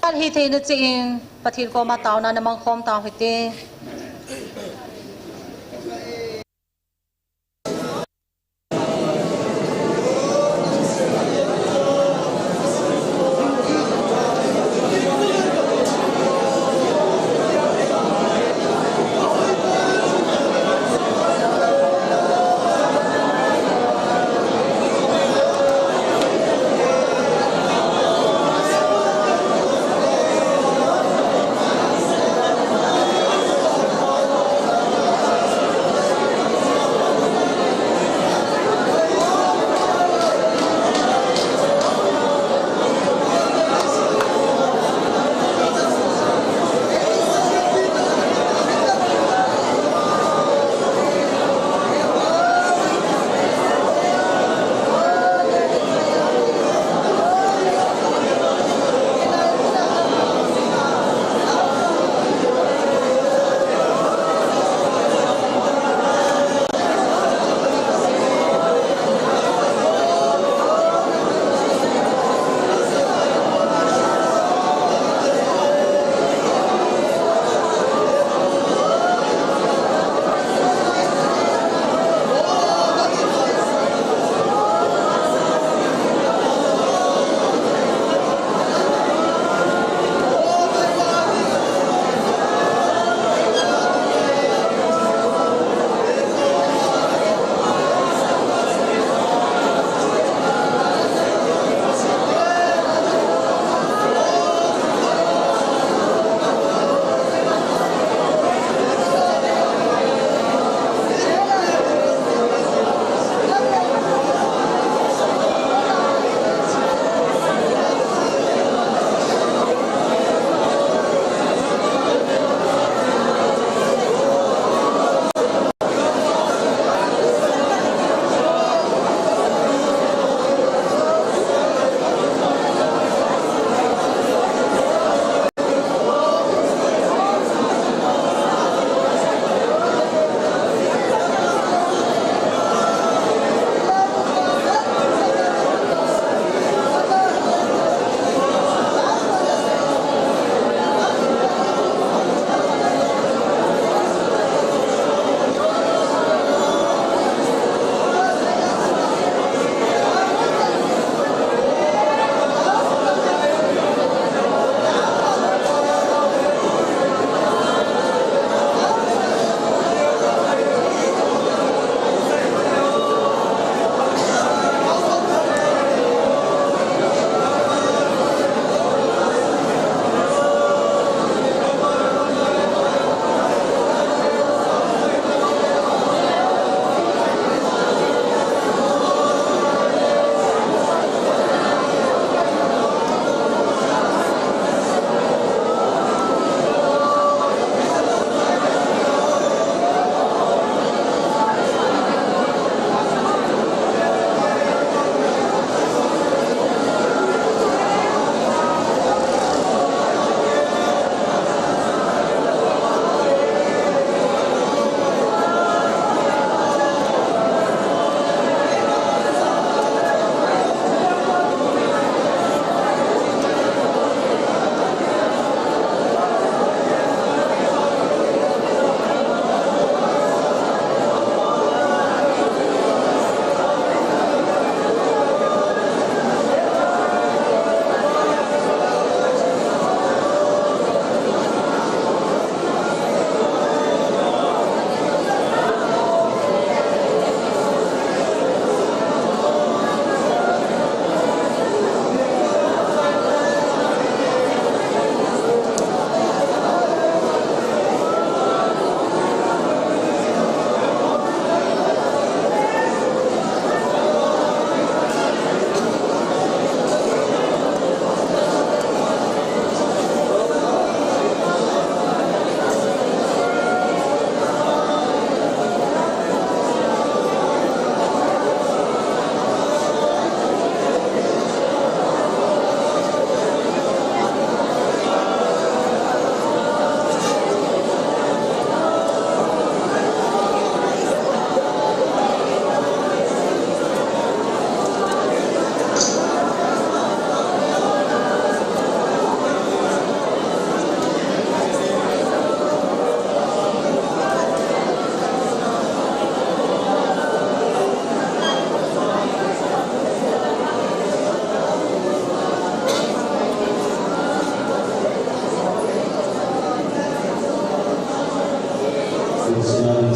hi the na chin pathil ko ma taw na namang khom taw hite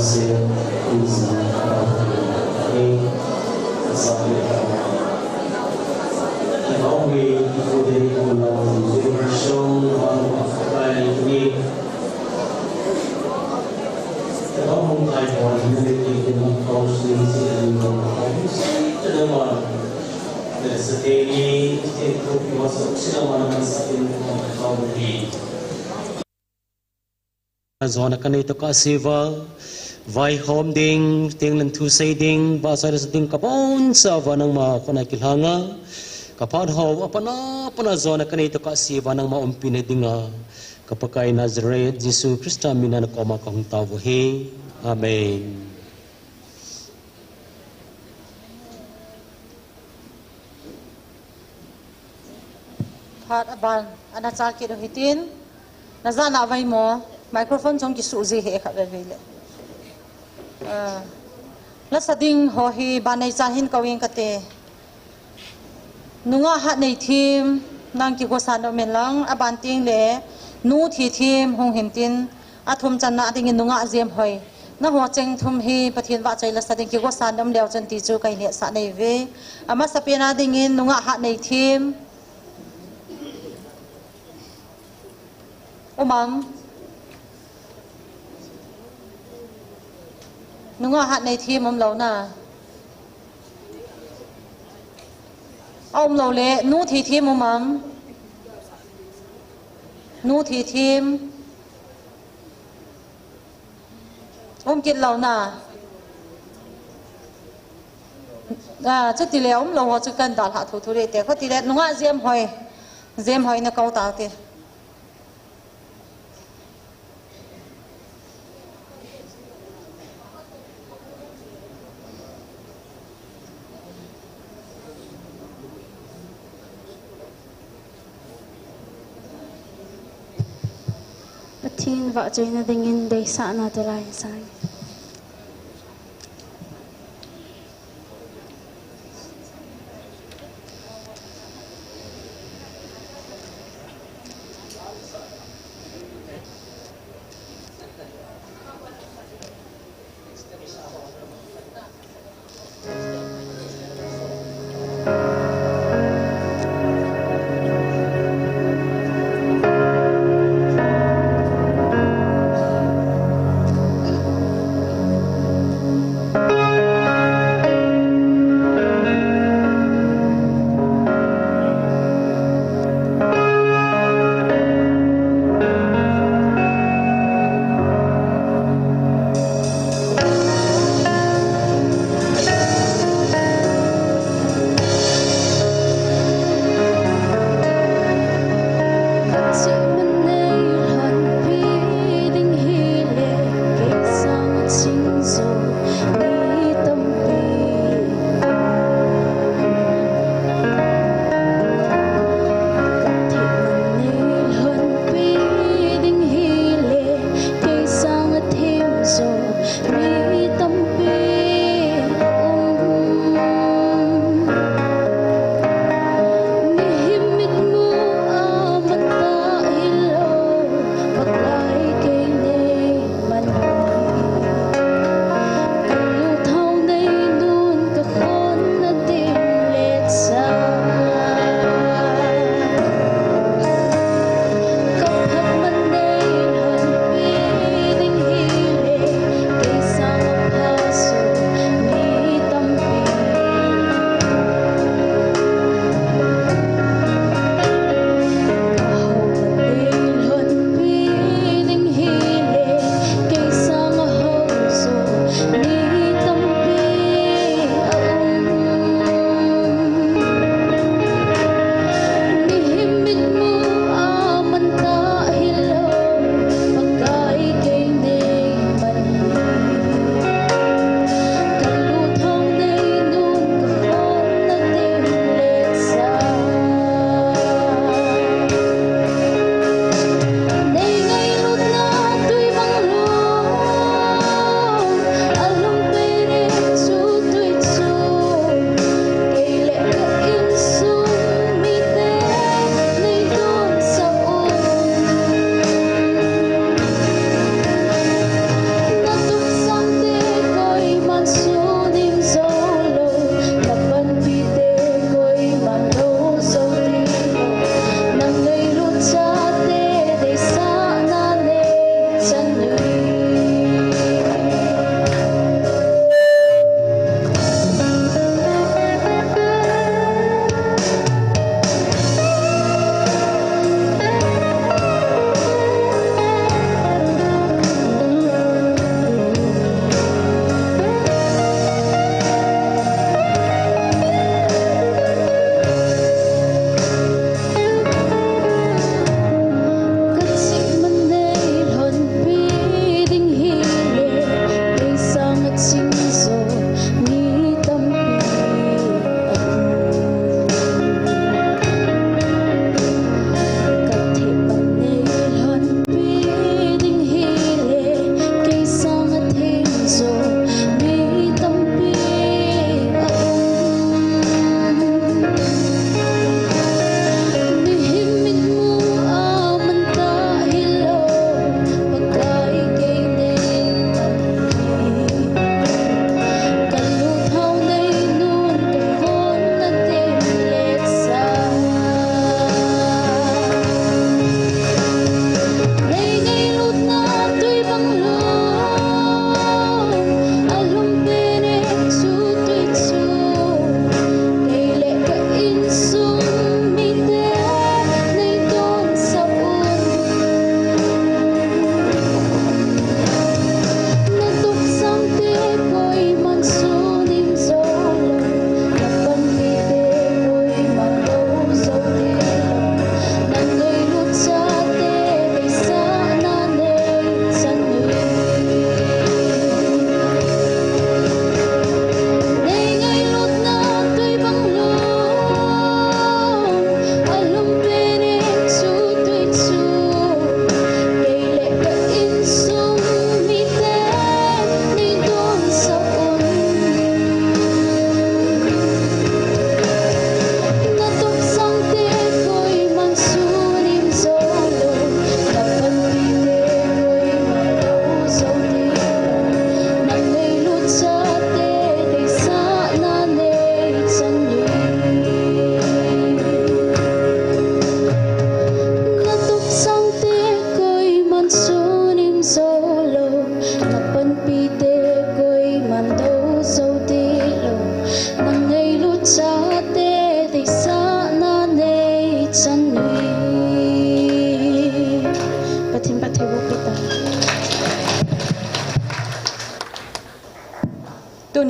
say easy hey something in all way people they will love they were shown by me the whole time on unity in closely in the homes to the one there's a daily it was a cinema in the zona kanito ka siva vai home ding tinglan thu say ding ba sa ding kapon sa vanang ma kona kilhanga kapan ho apana zona kanito ka siva nang maumpine dinga kapakai Nazareth Jesus Christa minan ko makong tawo he amen. Pat aban anachar ki rohitin nazana vai mo microphone chong ki suji he kha vele la sading ho hi banai cha hin kawing kate nunga ha nei thim nang ki go san men lang abanting le nu thi thim hong hin tin athum channa ding nunga jem hoi na ho cheng thum hi pathin wa chai la sading ki go san dam lew chan ti chu kai ne sa nei ve ama sapena ding in nunga ha nei thim omam nunga hat nei thi mom lo na om lo le nu thi thi mom mam nu thi thim om kit lo na chu ti le om lo ho chu kan dal ha thu thu re te kho ti le nunga jem hoi na kau ta te Tin vợ chơi na dingin day sa na tulay sang.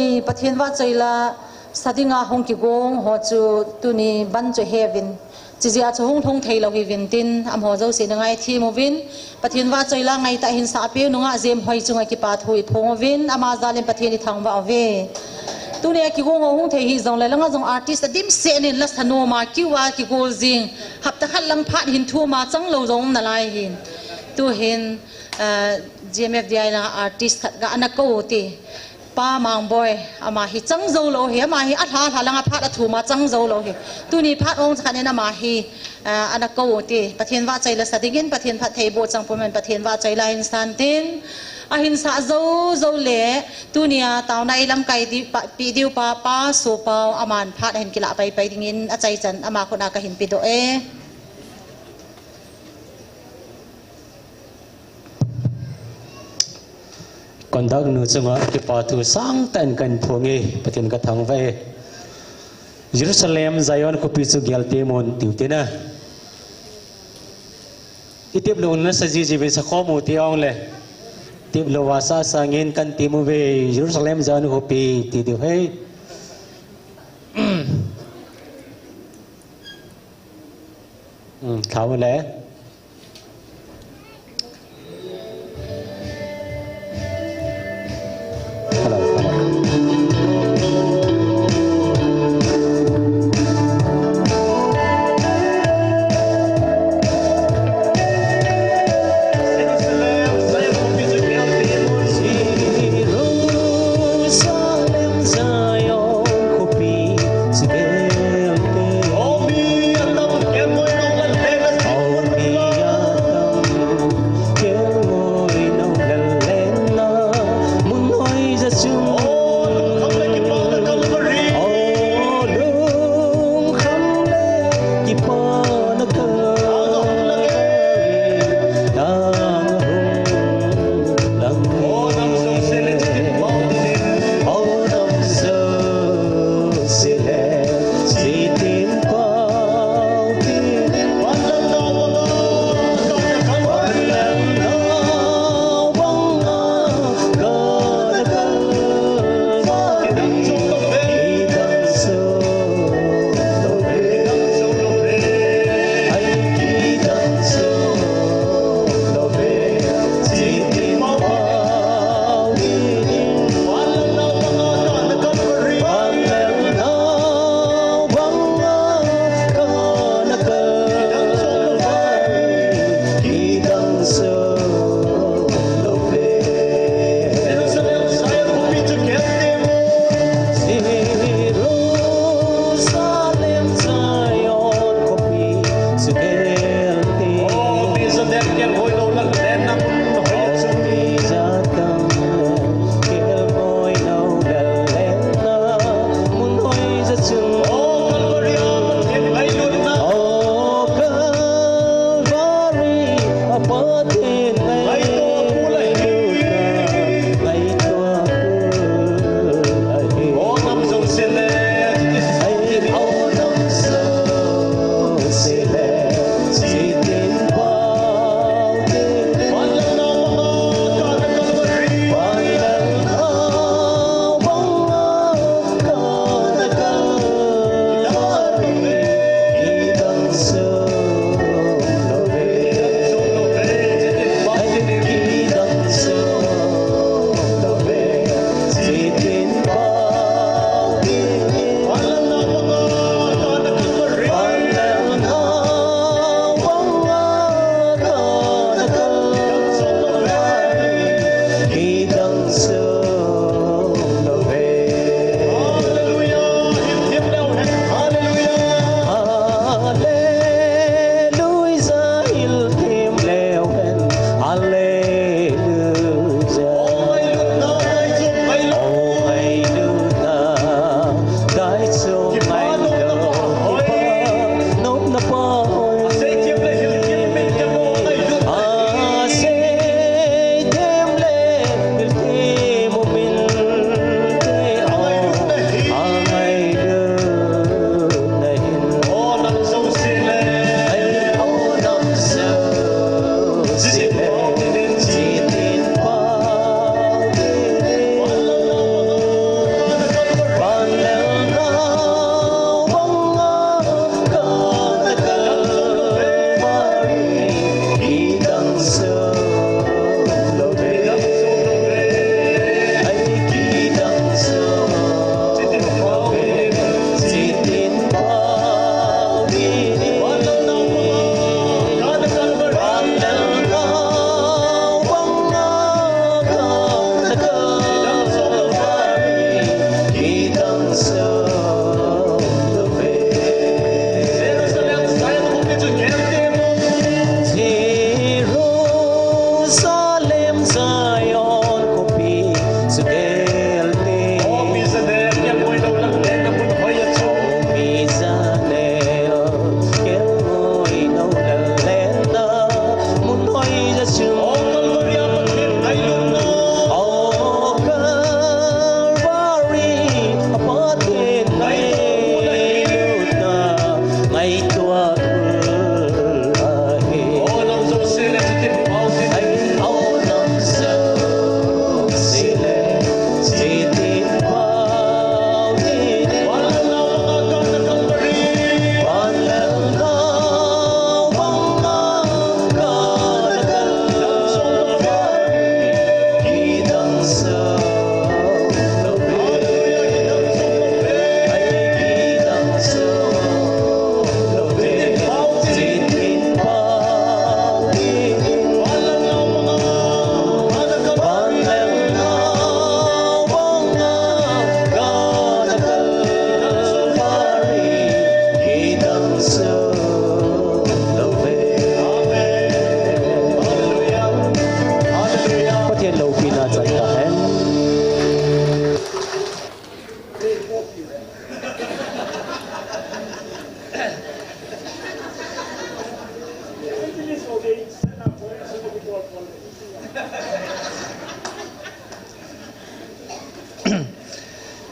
ni pathian wa chaila sadinga hong ki gong ho chu tu ni ban chu hevin chizia chu hong thong theilo hi vin tin am ho zo se ngai thi movin pathian wa chaila ngai ta hin sa pe nunga jem hoi chunga ki pa thui phongvin ama zalim pathian ni thang wa ve tu ne ki gong hong thei hi zong le langa zong artist dim se nin la sano ma ki wa ki gol jing hap ta khat lang phat hin thu ma chang lo zong na lai hin tu hin GMFDI na artist khat ga ana ko ti pa mang boy ama hi chang zo lo he ma hi atha tha langa phat athu ma chang zo lo he tu ni phat ong khan na ma hi ana ko ti pathian wa chaila sadingin pathian phat thei bo chang pomen pathian wa chaila in san tin a hin sa zo zo le tu nia taw nai lam kai di pi diu pa pa so pa aman phat hen kila pai pai dingin a chai chan ama ko na ka hin pi do e còn đó nữa chứ mà cái bảo thủ sáng tên cần phô nghe bắt tiền cái thằng về Jerusalem Zion có bị sự gial tê môn tiểu tên à cái tiếp luôn nó sẽ gì về sẽ khó một tí ông lệ tiếp lâu vasa sang yên cần tìm về Jerusalem Zion có bị thì điều hay thảo một lẽ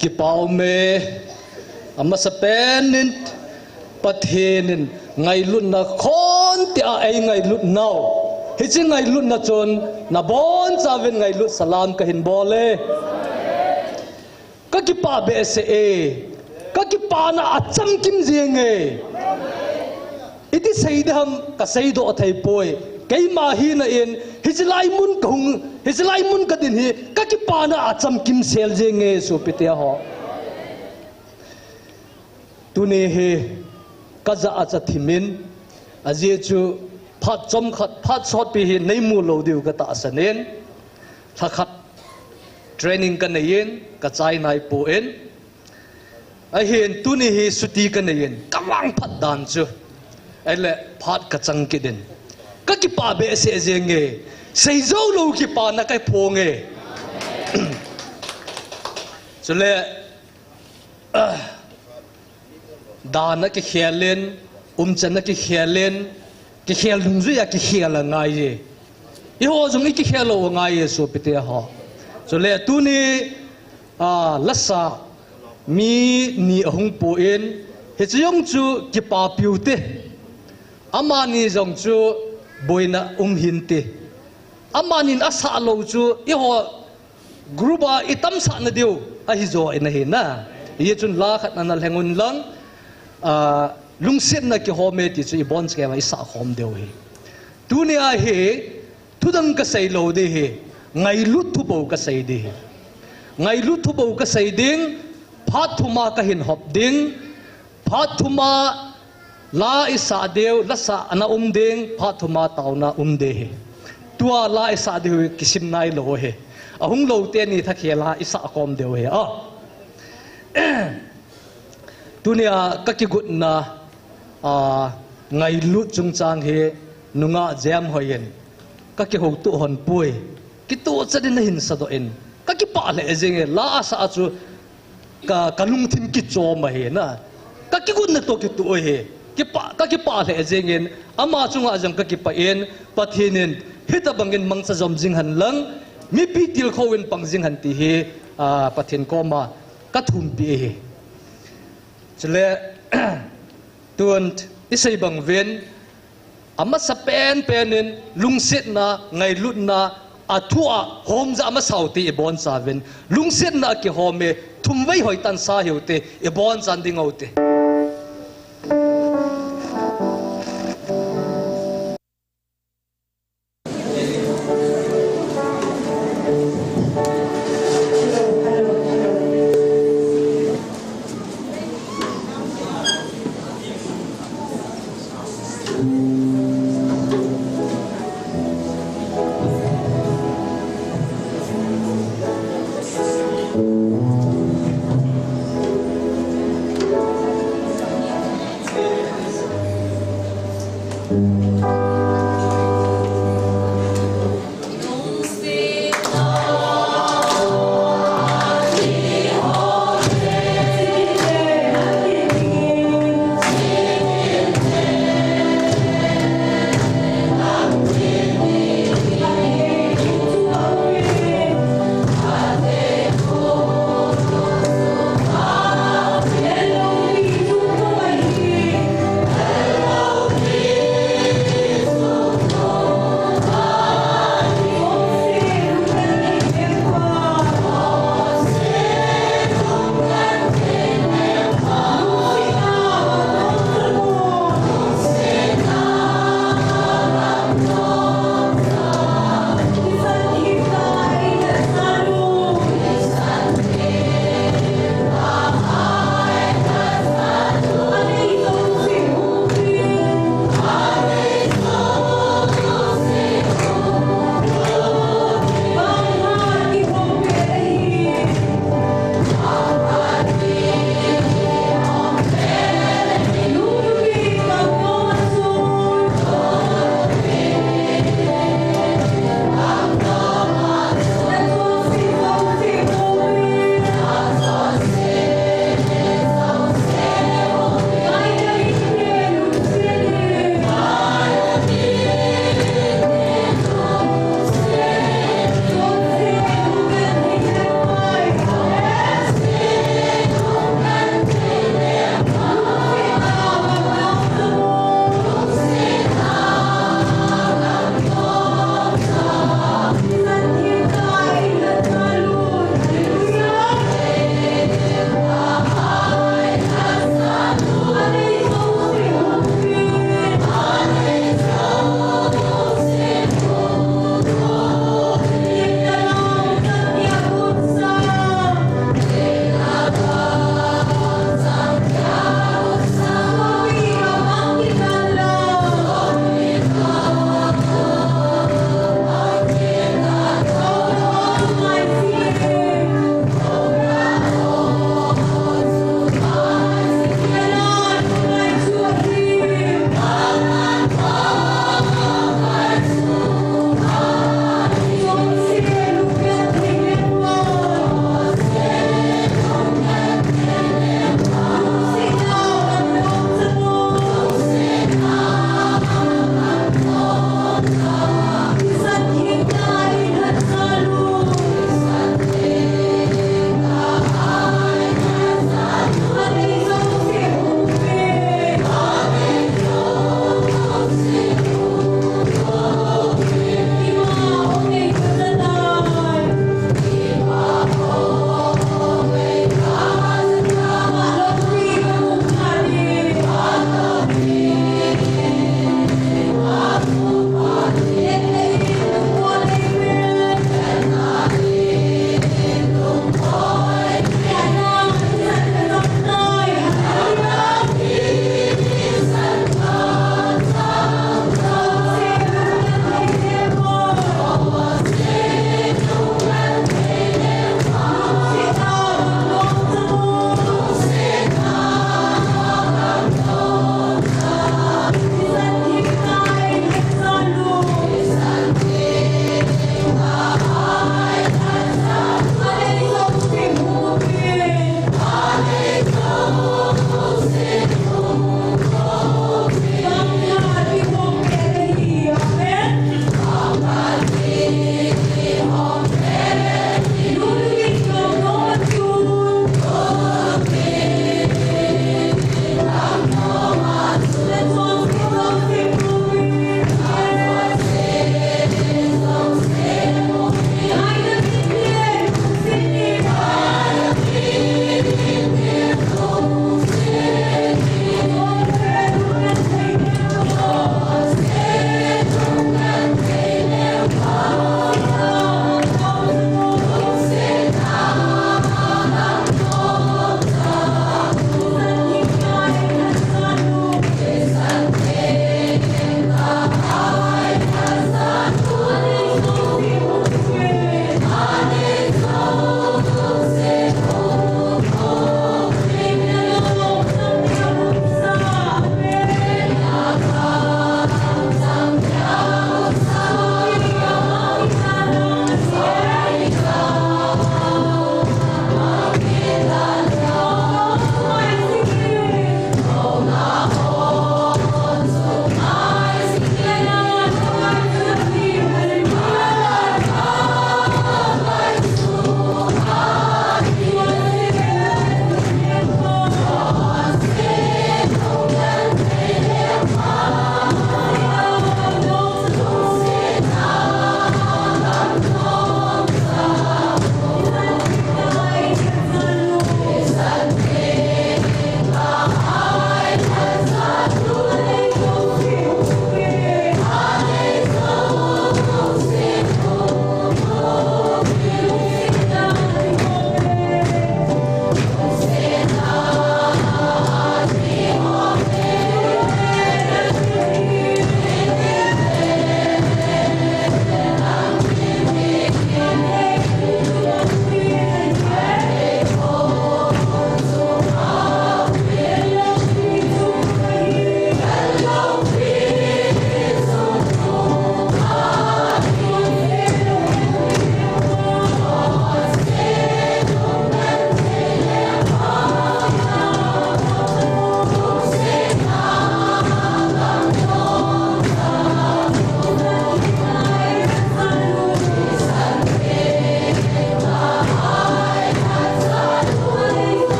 ki pau me ama sa penin pathenin ngai lut na khon ti a ai ngai lut nau hi chi ngai lut na chon na bon chaven ngai lut salam ka hin bole ka ki pa be se e ka ki pa na acham kim jeng e iti seidam ka seido athai poi kei ma hi na in hijlai mun kung hijlai mun ka din hi ka ki pa na acham kim sel jeng e so pitia ho tuni he kaza acha thimin aje chu phat chom khat phat shot pi hi nei mu lo diu ka ta sanen thakhat training kan yin ka chai nai pu en a hin tuni hi suti kan yin kamang phat dan chu ele phat ka chang ki den ka ki pa be se jenge sei zo lo ki pa na kai phong e chule dana ki khialen chana ki khialen ki khial dung zu ya ki khial ngai ye I ho jong ki khialo ngai ye so pite ha so le tu ni lasa mi ni hong po in he chong chu ki pa piu te ama ni jong chu boina hin te ama nin asa lo chu I ho grupa itam sa na diu a hi zo ina hi na ye chun la khat na lengun lang lungsit na ki home ti chu ibon ke ma isa khom deu hi dunia he tudang ka sei lo de he ngai lut thu bo ka sei de ngai lut thu bo ka sei ding phat thuma ka hin hop ding phat thuma la isa deu la sa ana ding phat thuma tauna de he tua la isa deu kisim nai lo he ahung lo te ni thakhela isa khom deu he dunia kaki gut na ngai lut chung chang he nunga jam hoyen kaki ho tu hon pui ki tu chadin hin sa do en kaki pa le jeng la sa chu ka kalung thin ki cho ma he na kaki gut na to ki tu he ki pa kaki pa le jeng en ama chunga jang kaki pa en pathinin hita bangin mangsa jom jing han lang mi pi til khowin pang jing han ti he pathin ko ma ka thum pi he chale tuan isai bang ven ama sa penin lungsit na ngai lut na athua hom za ama sauti ibon sa ven lungsit na ki home thumwei hoi tan sa hiute ibon chan ding autte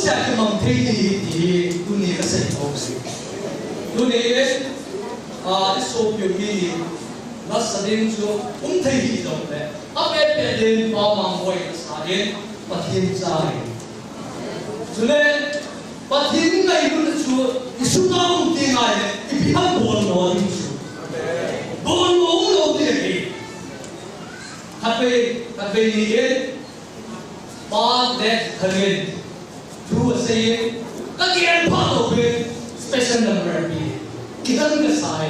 sẽ cái mầm thấy thì tu này cái sự tốt tu này cái số biểu hiện nó sẽ đến cho thấy gì đâu đấy áp ép đến vào mầm voi sẽ đến và thiên tai cho nên và thiên này luôn là chúa cái số nào cũng thiên này cái bị hấp buồn nó đi chúa buồn ngủ đâu thì gì hấp về gì hết ba đẹp hơn thua xây các em phát đồ về special number bị kita nggak sai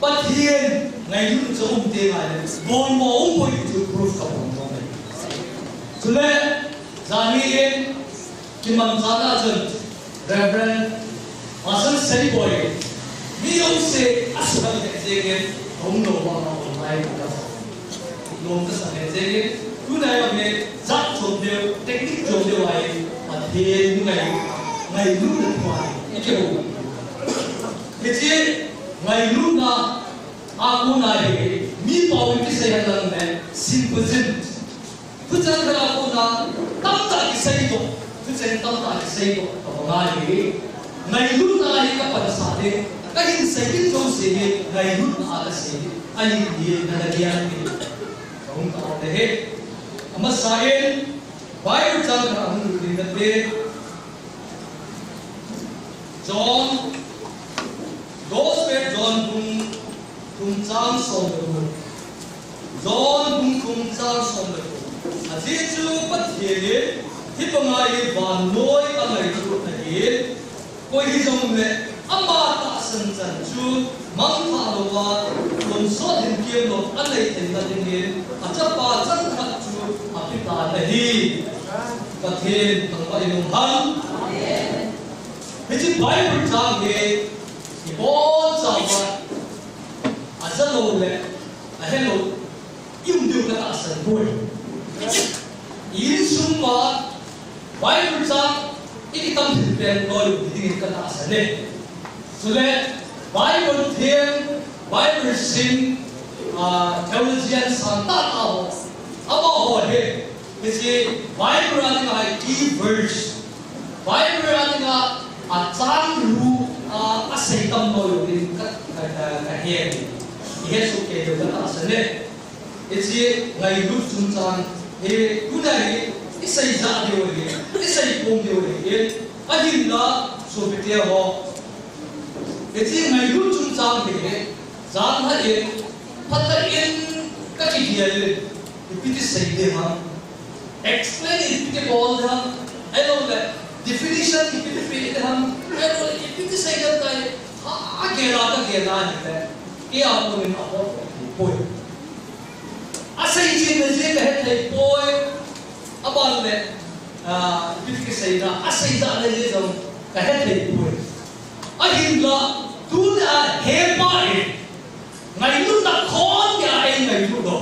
but here ngày lúc cho ông tiền này bon mo ông coi to proof ka bon mo này cho nên zani en ki mang zana chen reverend asan sei boy mi ông se asal cái gì ông nó vào online ka long ka sa cái gì tu này mà mình giác trộm đều technique trộm đều ấy mà thiên ngày lúc được ngoài cái kiểu cái gì ngày lúc nào aku này mi bảo cái xây dựng này simple tu chân là aku na tâm ta cái xây dựng tu chân tâm ta cái xây dựng ở ngày lúc này các bạn sao đấy cái hình xây dựng trong xây ngày lúc nào cái xây anh đi là đi ăn đi không có thế mà sai Bible chân là ông đi đến đây John Gospel John cùng trang song được John cùng trang song được à chỉ chú bắt hiện thì bằng ai van lối anh ấy chú này coi hi giống này amma ta sinh chân chú mang thà loa cùng số hình kia lo anh ấy thành ra đến à chấp ba chân thật chú à biết ta này cái thiên thằng ba yêu hắn cái chữ Bible trang nghe thì bốn sao mà à rất lâu lệ à hello yêu đương cái ta sẵn vui yên sung mà Bible trang ít tâm hình tiền rồi thì cái ta sẵn lên cho nên Bible thiên Bible sinh theologian sáng tạo ao hỏi hết cái gì Bible là cái key verse Bible là cái trang lu xây tâm nội dung cái hiện thì hết số kể được cái asal này cái gì ngày lúc chúng ta thì cũng này cái xây ra điều này cái xây công điều này anh nhìn là số bị tiêu họ cái gì ngày lúc chúng ta thì dán hết yên phát tất yên các cái gì này thì biết xây để ham explain it cái ball ham ai đâu là definition thì biết để ham ai đâu là biết xây cái này cái là như thế cái ông mình học bồi xây dựng cái gì cái thầy bồi bạn này biết cái xây ra xây ra cái gì rồi cái thầy bồi anh hình là tu là hệ bài ngày lúc ta khó thì anh ngày lúc đó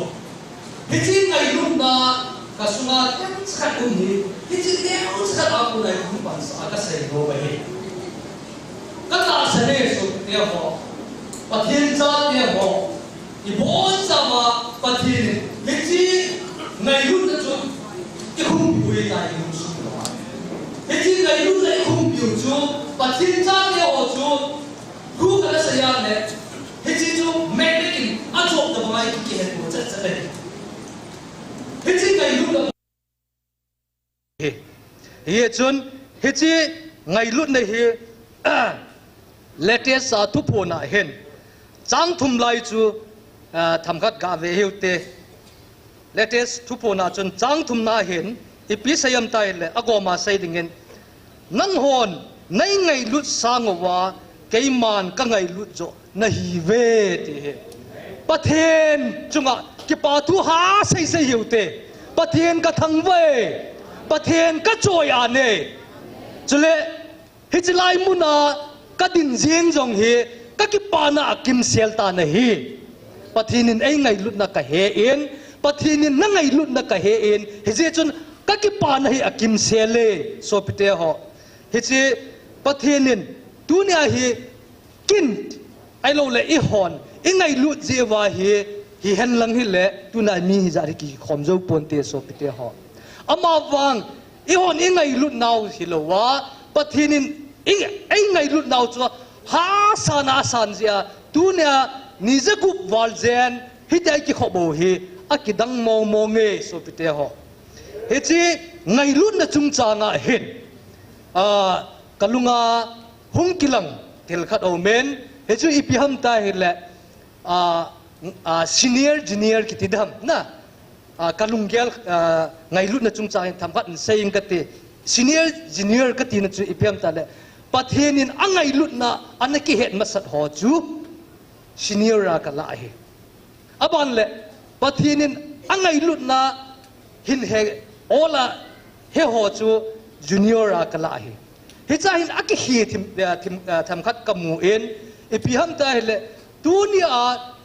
thế chứ ngày lúc ta cái số mà cái sát cũng đi thế chứ cái sát aku này cũng bằng sao cái xây đồ vậy cái ta sẽ này số tiêu họ và thiên gia tiêu họ thì bốn sao mà và thiên thế chứ ngày lúc ta cho cái không bùi tại những số đó thế chứ ngày lúc lại không biểu cho và thiên gia tiêu họ cho lúc cái xây ra này thế chứ cho mẹ cái anh chụp được mai cái hệ của chất này thế chứ ngày lúc đó hi chun hi chi ngai lut nei hi latest thu phona hen chang thum lai chu tham khat ga ve heute latest thu phona chun chang thum na hen ipi sayam tai le agoma sai dingen nan hon nei ngai lut sangowa keiman ka ngai lut jo na hi ve ti he pathen chunga ki pa thu ha sai sai heute pathen ka thang ve pathen ka choi ane chule hichlai muna ka din jeng jong he ka ki pana kim sel ta na hi pathinin ei ngai lut na ka he en pathinin na ngai lut na ka he en he chun ka ki pana hi akim sele so pite ho hichi pathinin tunia hi kin ai lo le I hon I ngai lut jewa hi hen lang hi le tuna mi hi zari ki khomjo ponte so pite ho ama wang อีหอนอีไงลุดนาวสิโลวะปะเทียนินอีไงลุดนาวจัวหาสานาสันเสียตัวเนี่ยนิจกุบวอลเจนฮิตไอกิขบโบฮีอากิดังมองมองเงสุพิเตหอเฮจีไงลุดนะจุงจางะเห็นกลุงาหงกิลังเทลขัดโอเมนเฮจูอีพิฮัมตาเฮลละsenior junior กิติดามนะกลุงเกลไงลุดนะจุงจางทำขัดเซยิงกติ senior junior กตินะจูอีพิฮัมตาเลปะเทนินอังไงลุดนะอันนั้นกิเหตุมาสัตหอจู senior รักละเฮอบันเลปะเทนินอังไงลุดนะหินเฮโอละเฮหอจู junior รักละเฮเฮจ้าหินอักเฮทิมทำขัดกมูเอ็นอีพิฮัมตาเฮเลตัวนี้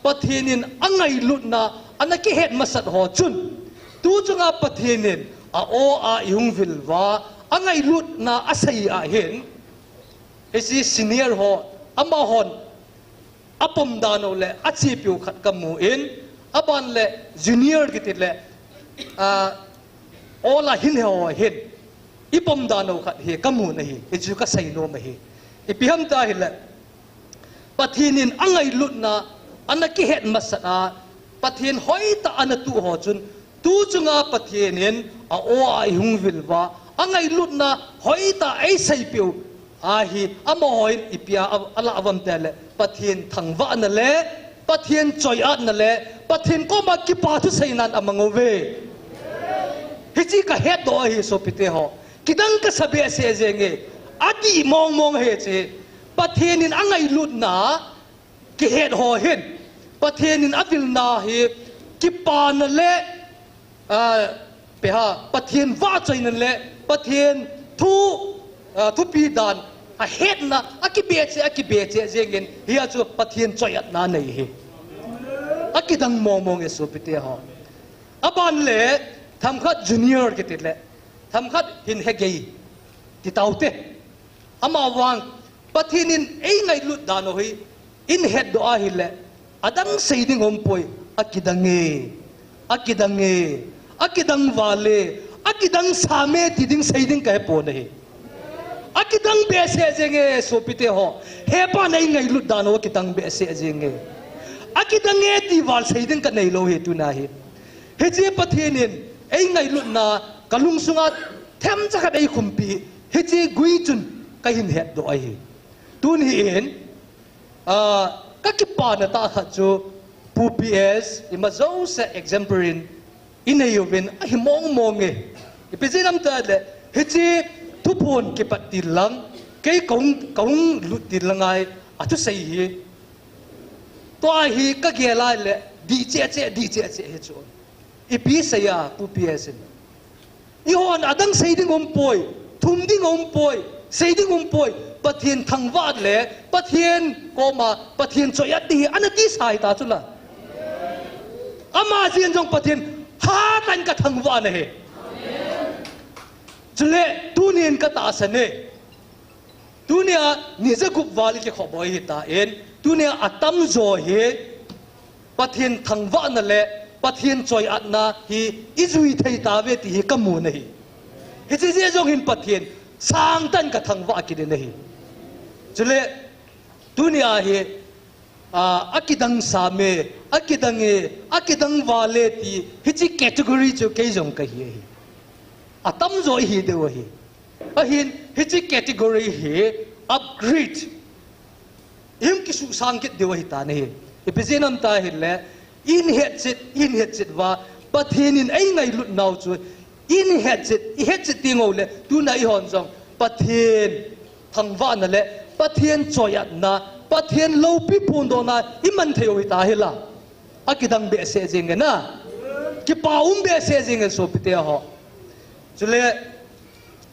ปะเทนินอังไงลุดนะอันนั้นกิเหตุมาสัตหอจุนตัวจงอาปะเทนินโอยุงวิลวาอังไงลุดนะอาศัยเห็นเอซีซีเนียร์ฮออามาฮอนอัปมดานโอเลอาชีพอยู่ขัดกมูเอ็นอับันเลจูเนียร์กิติเลโอลาหินเฮอเห็นอีปมดานโอขัดเฮกมูนะเฮเอจูก็ใส่โนมาเฮอีพิฮัมตาเฮเลปะเทนินอังไงลุดนะอันนั้นกิเหตุมาสัตปะเทนหอยตาอันตุหอจุนตูจุงอาปะเทนินโอยุงวิลวาอังไงลุดนะหอยตาไอใส่เปียวฮีอามอยอิปยาอัลลอฮ์วันเตลปะเทียนทังวะนั่นแหละปะเทียนจอยอันนั่นแหละปะเทียนก็มากิปาทุสัยนันอามังเวฮิจิกะเฮดโดฮิโซปิเตหอกิดังกะสเบเซเจงเออดีมองเฮเจปะเทียนินอังไงลุดนากิเฮดหอเห็นปะเทียนินอวิลนาเฮกิปานั่นแหละเปฮะปะเทียนว่าใจนั่นแหละปะเทียนทุปีดานเฮ็ดนะอากิเบเจเจเงินเฮียจูปะเทียนจอยอัดนาในเฮอากิดังมองเอสุปิเตหออบันเล่ทำขัดจูเนียร์กิติเล่ทำขัดหินเฮเกย์ติตาวเตอามาวังปะเทียนินไอไงลุดดานโอฮีอินเฮดดูอาฮิเล่อดังเซดิงอมปอยอากิดังวาเลอากิดังสามเมติดิงเซดิงกะปอนเฮอากิดังเบสเจงเอสุปิเตหอเฮปาในไงลุดดานโอกิดังเบสเจงเออากิดังเอติวาลเซดิงกันในโลเฮตุนาเฮเฮเจปะเทนินไอไงลุดนากะลุงสุงาเทมจักไอคุมปีเฮเจกุยจุนกะหินเฮดโดไอเฮตุนเห็นกะกิปานะตาขะจูปูพีเอสอิมาโซเซเอ็กซัมเปรินอินเอยูวินอหิมองเงอิเปเจนัมตาเลเฮเจทุพนกิปัดติลังเกี่ยกงลุดติลังไงอาทุสัยฮีตัวฮีก็เกี่ยลายเลยดีเจเฮจูอีพีเสียปูพีเอสอีหอนอดังเสียดิ้งอมป่วยทุ่มดิ้งอมป่วยเสียดิ้งอมป่วยปะเทียนทางวาดเลยปะเทียนก็มาปะเทียนจอยดีอันนั้นที่สายตาจุละอามาเจียนจงปะเทียนหาตันกับทางวาดเลยจุเลตูเนียนก็ตาสเนตูเนียนิจกุบวาลิเกขบอยตาเอ็นตูเนียอัตมโจเฮปะเทียนทางวานั่นแหละปะเทียนจอยอัดนาฮีอิจุยไทยตาเวทีฮีกมูนฮีเฮเจเจจงหินปะเทียนสร้างตันกับทางวากิเดนฮีจุเลตูเนียฮีอากิดังสามเมอากิดังวาเลตีฮิจิแคตตากรีจูเกยจงกะฮีอาตั้มโจฮีเดวฮีหินฮิจิแคตตากรีฮีอัปเกรดหิมกิสุสังเกตเดวฮีตานี่อีพิเจนัมตาฮิเลอินเฮดจิตว่าปะเทนินไอไงลุดนาวจูอินเฮดจิตติงเอาเลตูนายฮอนจงปะเทนทางวานั่นแหละปะเทนจอยอันนะปะเทนโลปิพูนโดนาอิมันเทวิตาฮิลาอากิดังเบสเซจิงเงนะกิปาอุมเบสเซจิงเงสุปิเตหอจุเล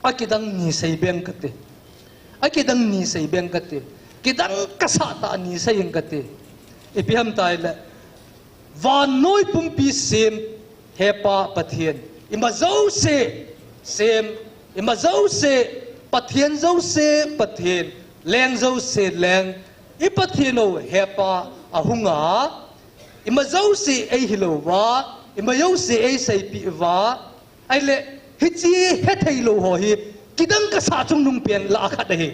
อากิดังนี่ใส่เบงกติอากิดังนี่ใส่เบงกติกิดังกษัตริย์นี่ใส่ยังกติอีพิฮัมตายละวานน้อยปุ่มปีเซมเฮปาปะเทียนอิมาเจ้าเซเซมอิมาเจ้าเซปะเทียนเจ้าเซปะเทียนแรงเจ้าเซแรงอีปะเทียนโอเฮปาอาหุงาอิมาเจ้าเซไอฮิโลวาอิมาเจ้าเซไอไซปีวาไอเล่ hi chi he thei lo ho hi kidang ka sa chung nung pian la khat hi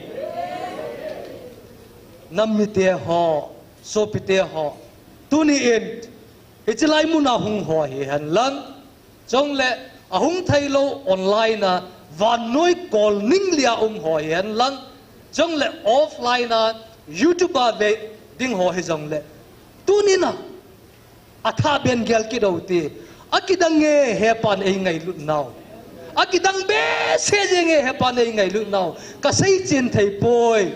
nam mi te ho so pi te ho tu ni en hi chi lai mu na hung ho hi han lang chong le a hung thei lo online na van noi kol ning lia ho hi han lang chong le offline na YouTube ve ding ho hi jong le tu ni na atha ben gel ki do ti akidang nge he pan ei ngai lut naw akidang be se je nge he pan ei ngai lut naw ka sei chin thei poi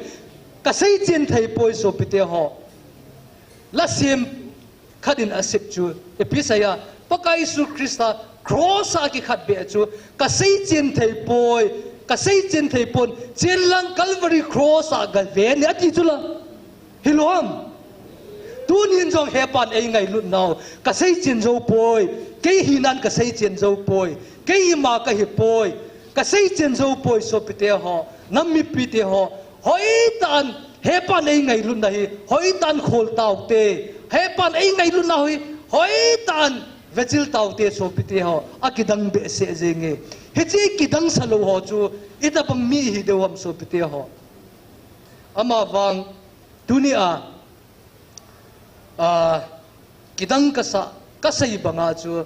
ka sei chin thei poi so pite ho la sim khadin asip chu episaya pakai su krista cross a ki khat be chu ka sei chin thei poi ka sei chin thei pon chen lang calvary cross a gal ve ne ati chu la hilom tu nin jong he pan ei ngai lut naw ka sei chin zo poi ke hinan ka sei chin zo poi ke ma ka hi poi ka sei chin zo poi so pite ho nam mi pite ho hoi tan he pan ei ngai lut na hi hoi tan khol taw te he pan ei ngai lut na hoi tan vechil taw te so pite ho akidang be se jenge he chi kidang salo ho chu ita pang mi hi dewam so pite ho ama wang dunia kidang kasai banga chu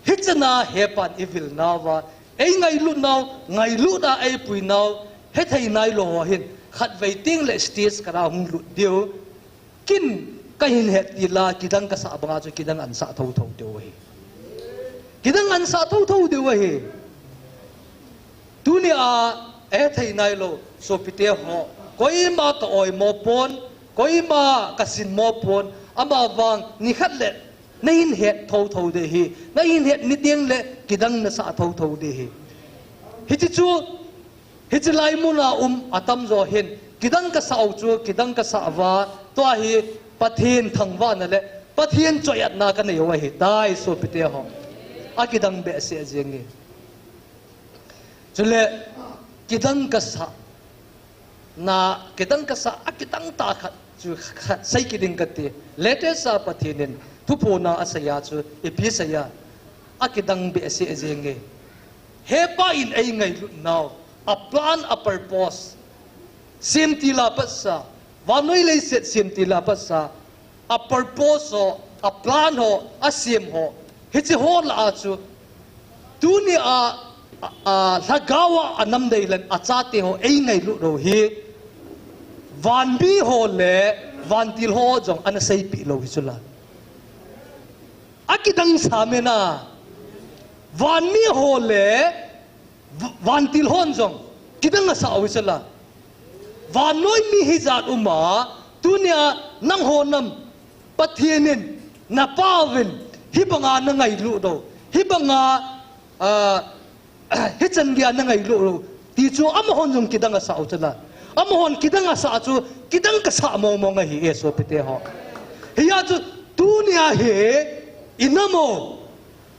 hichana hepan evil nawa ei ngai lu naw ngai lu da ei pui naw he thei nai lo hin khat waiting le stage kara hung lu dio kin kahin het ila kidang kasa banga chu kidang an sa thau thau deu hi kidang an sa thau thau deu hi dunia e thei nai lo so pite ho koi ma ka oi mo pon koi ma kasin mo pon ama wang ni khat le nain het thau thau de hi nain het ni tiang le kidang na sa thau thau de hi hi chu hi chi lai mu na atam zo hin kidang ka sa chu kidang ka sa wa to hi pathin thangwa na le pathin choyat na ka nei wa hi dai so pite ho a kidang be se jengi chule kidang ka sa na kidang ka sa a kidang ta khat chu sai kiding ka ti latest sa pathinin thupo na asaya chu episaya akidang be se jenge he pa in ai ngai lu now a plan a purpose simtila passa vanoi le set simtila passa a purpose ho a plan ho a sim ho he chi ho la chu dunia a lagawa anam deilan achate ho ai ngai lu ro hi van bi ho le van til ho jong ana sei pi lo hi chula akidang samena van mi ho le van til hon jong kidang sa awi chula van noi mi hi zat uma dunia nang ho nam pathienin na pawin hi banga na ngai lu do hi banga hi chan gya na ngai lu ti chu am hon jong kidang sa awi chula amon kidang sa chu kidang ka sa mo nga hi eso pite ho hiya chu dunia he inamo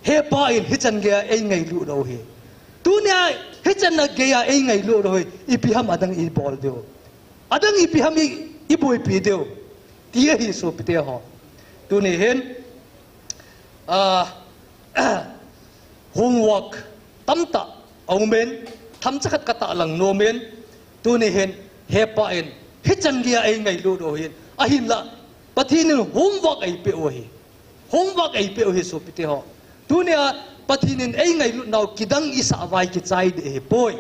he pa in hichan ge ai ngai lu ro hi dunia hichan na ge ya ai ngai lu ro hi ipiham adang I bol deu adang ipiham I boi pi deu tia hi so pite ho tuni hen homework tamta aumen tham chakat kata lang no men tuni hen hepa in hichan gia ai ngai lu do hin ahin la pathin homework ai pe o hi homework ai pe o hi so pite ho dunia pathin ai ngai lu naw kidang isa vai ki chai de he poi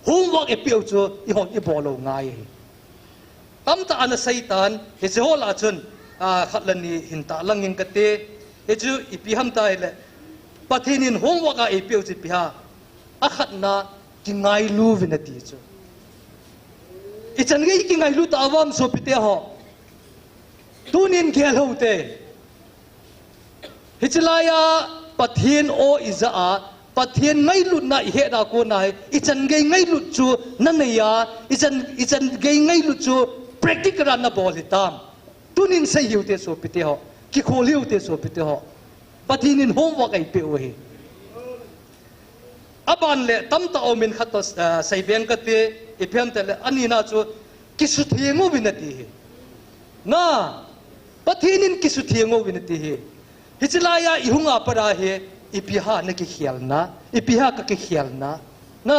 homework ai pe o chu I hon I bolo ngai hi tamta ana saitan he se hola chun khatlani hinta langin kate he chu ipiham ta ile pathin homework ai pe o chi piha akhatna ki ngai lu vinati chu ichan gei ki ngai lu ta awam so pite ho tunin khel ho te hichlaya pathin o iza a pathin ngai lu na he da ko nai ichan gei ngai lu chu nanaya ichan gei ngai lu chu practical na bol hitam tunin sai hiu te so pite ho ki khol hiu te so pite ho pathinin homework ai pe o hi aban le tamta omin khatos sai beng ka te iphem te le anina chu kisu thiengo binati hi na pathinin kisu thiengo binati hi hichlaya ihunga para he ipiha na ki khial na ipiha ka ki khial na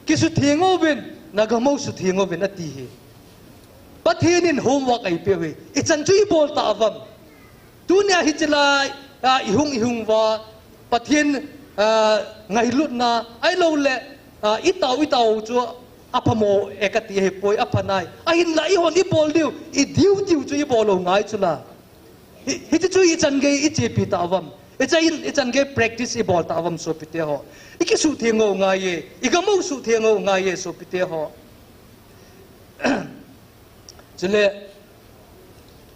ki su thingo ben na gamau su thingo ben ati hi pathin in homework ai pe we ichan chui bol ta avam tunia hi chala ihung wa pathin ngai lut na ai lo le itau chu apamo ekati he poi apanai ahin la i hon i bol diu i diu chu i bol ngai chula hi chu i chan ge i che pi ta avam i chan ge practice i bol ta avam so pite ho i ki su thengo ngai ye i gamau su thengo ngai ye so pite ho chule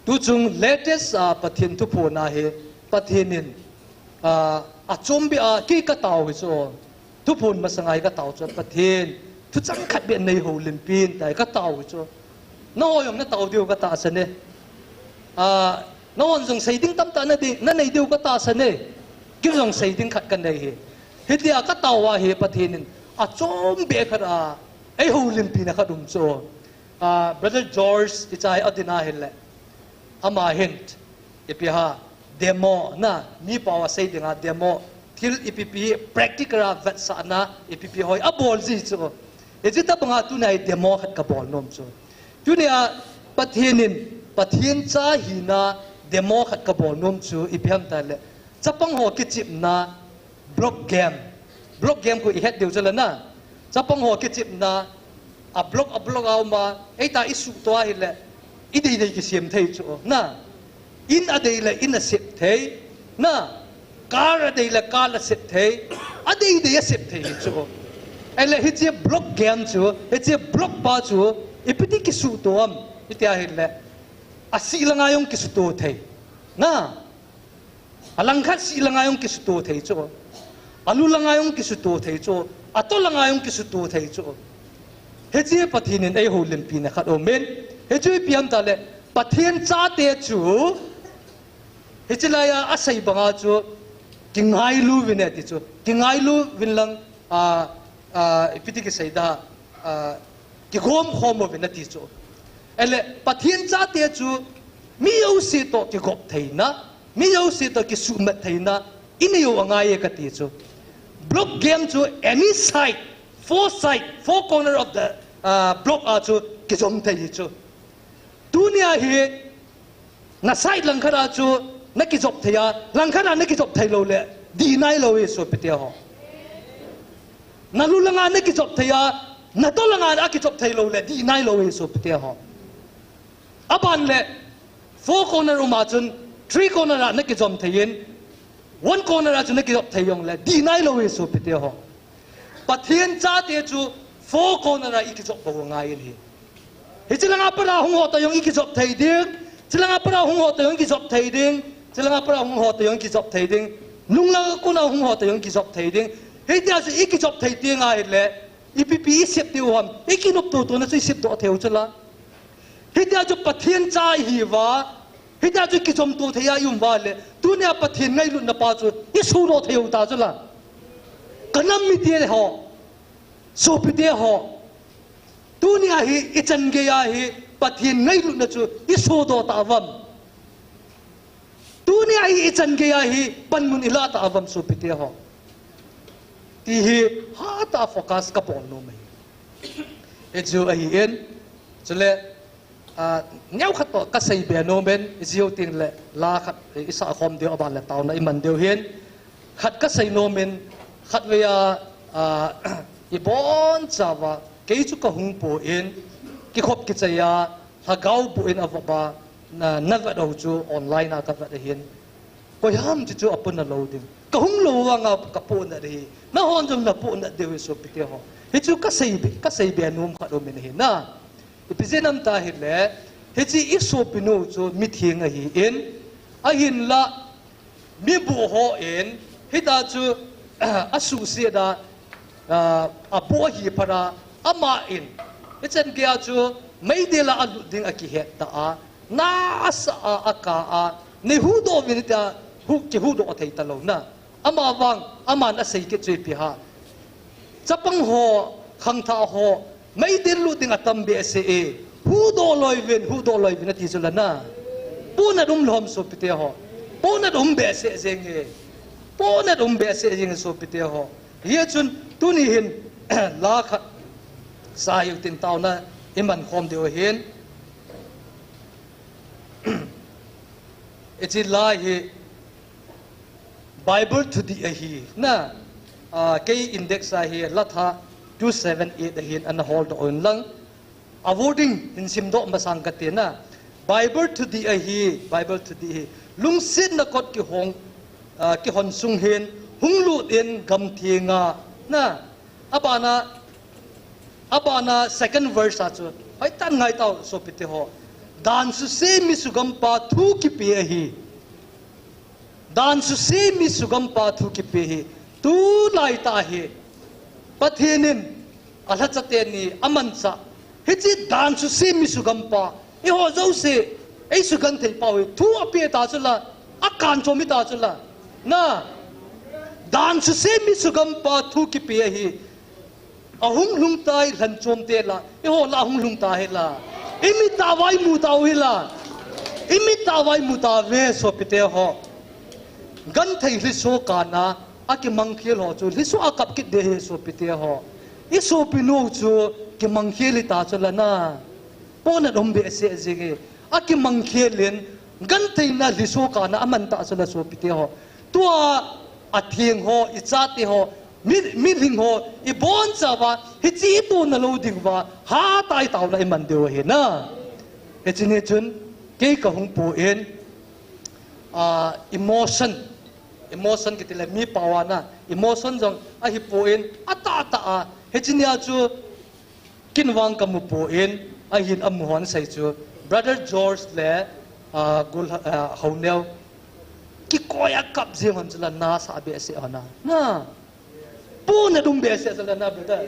tu chung latest pathin tu pho na he pathinin a chombi ki ka taw so tu phun masangai ka taw cho pathin tu chang khat be nei ho lim pin tai ka taw cho no yom na taw diu ka ta sane no on jong sei ding tam ta na di na nei diu ka ta sane ki jong sei ding khat kan nei he dia ka taw wa he pathinin a chom be khara ai ho lim pin ka dum cho brother George ichai adina hele ama hint ipiha demo na mi pawa sei dinga demo thil ipp practical vet sa na ipp hoi a bol ji chu ejita banga tu nai demo khat ka bol nom chu tu ne a pathin cha hi na demo khat ka bol nom chu iphem ta le chapang ho ki chip na block game ko I het deu chala na chapang ho ki chip na a block aw ma eta isu to hi le idei dei ki siam thei chu na in a dei le in a sip thei na car a dei le car la sip thei a dei dei a sip thei chu ele hi che block game chu hi che block pa chu ipiti ki su to am itia hi le a si la nga yong ki su to thei na alang khat si la nga yong ki su to thei chu alu la nga yong ki su to thei chu ato la nga yong ki su to thei chu he che pathinin ai ho lim pi na khat o men he chu piam ta le pathin cha te chu he chilaya asai banga chu kingai lu vine ti chu kingai lu vinlang ipiti ki saida ki gom khomo vine ti chu ele pathin cha te chu mi yo si to ki gop theina mi yo si to ki sumat theina ini yo angai ka ti chu block game chu any side four corner of the block chu ki jom thei chu dunia hi na side lang khara chu na ki job thaya lang khara na ki job thai lo le di nai lo e so pite ho na lu langa na ki job thaya na to langa na ki job thai lo le di nai lo e so pite ho aban le four corner uma chun three corner na ki jom thayin one corner na chun na ki job thayong le di nai lo e so pite ho pathian cha te chu four corner na ki job bo ngai ni hi chilanga para hung ho ta yong ki job thai ding chilanga para hung ho ta yong ki job thai ding chilanga para hung ho ta yong ki job thai ding nung la ko na hung ho ta yong ki job thai ding he dia se ki job thai ding ai le ipp sep ti hom ki nop to na sep to theu chala he dia jo pathian cha hi wa he dia jo ki jom to thaya yum wa le tu ne pathian ngai lu na pa chu I su ro theu ta chala kanam mi te ho so pi te ho dunia hi ichan ge ya hi pathin ngai lu na chu I so do ta avam dunia hi ichan ge ya hi panmun ila ta avam so pite ho ti hi ha ta focus ka pon no mai e chu a hi en chule nyau khat to ka sei be no men jiu ting le la khat isa khom de aban le taw na I man deu hen khat ka sei no men khat we ya I bon chawa ke chu ka hung po in ki khop ki chaya ha gau bu in avaba na va do chu online a ka va de hin ko yam chu apun na loading ka hung lo wa nga ka po na ri na hon jong na po na de so pite ho he chu ka sei be num kha do men hin na ipizenam ta hi le he chi I so pinu chu mi thing a hi in a hin la mi bu ho in hi da chu asu se da a po hi para ama in ichen kya chu mai de la alu ding aki het ta a na sa a ka a ni hu do vin ta hu ki hu do thei ta lo na ama wang ama na sei ke chui pi ha chapang ho khang tha ho mai de lu ding atam be se e hu do loi vin ti chula na pu na dum lom so pi te ho pu na dum be se zeng e po na be se jing so pite ho hi chun tu ni hin la khat sa yu tin tau na iman khom de hin it's la hi Bible to the hi na ke index a hi la tha 278 hin an hold on lang avoiding in simdo masang katina Bible to the Bible to the lung sin na kot ki hong ki hon sung hin hung lu in gam thienga na abana second verse achu ai tan ngai tau so pite ho dan su se mi sugam pa thu ki pe hi dan su se mi sugam pa thu ki pe hi tu lai ta hi pathinin ala chate ni amansa hichi dan su se mi sugam pa e ho zo se ei sugan thei pawi thu apia ta chula akan chomi ta chula na dan su se mi sugam pa thu ki pe hi ahung lung tai lan chom te la e ho la hung lung ta he la imi ta vai mu ta wi la imi ta vai mu ta ve so pite ho gan thei li so ka na aki mang khel ho chu li so akap ki de he so pite ho i so pinu chu ki mang kheli ta chula na pona dom be se jege aki mang khelen gan thei na li so ka na aman ta chula so pite ho tua a thieng ho I cha te ho mi ling ho I bon chawa hi chi tu na lo ding wa ha tai taw na man de he na e chini chun ke ka hung pu en emotion ki tile mi pawana emotion jong a hi pu en ata a he chini a chu kinwang ka mu pu en a hin am hon sai chu brother George le gul haunel ki koya kap jeng hon chula na sa be se ana na pu na dum be se chula na brother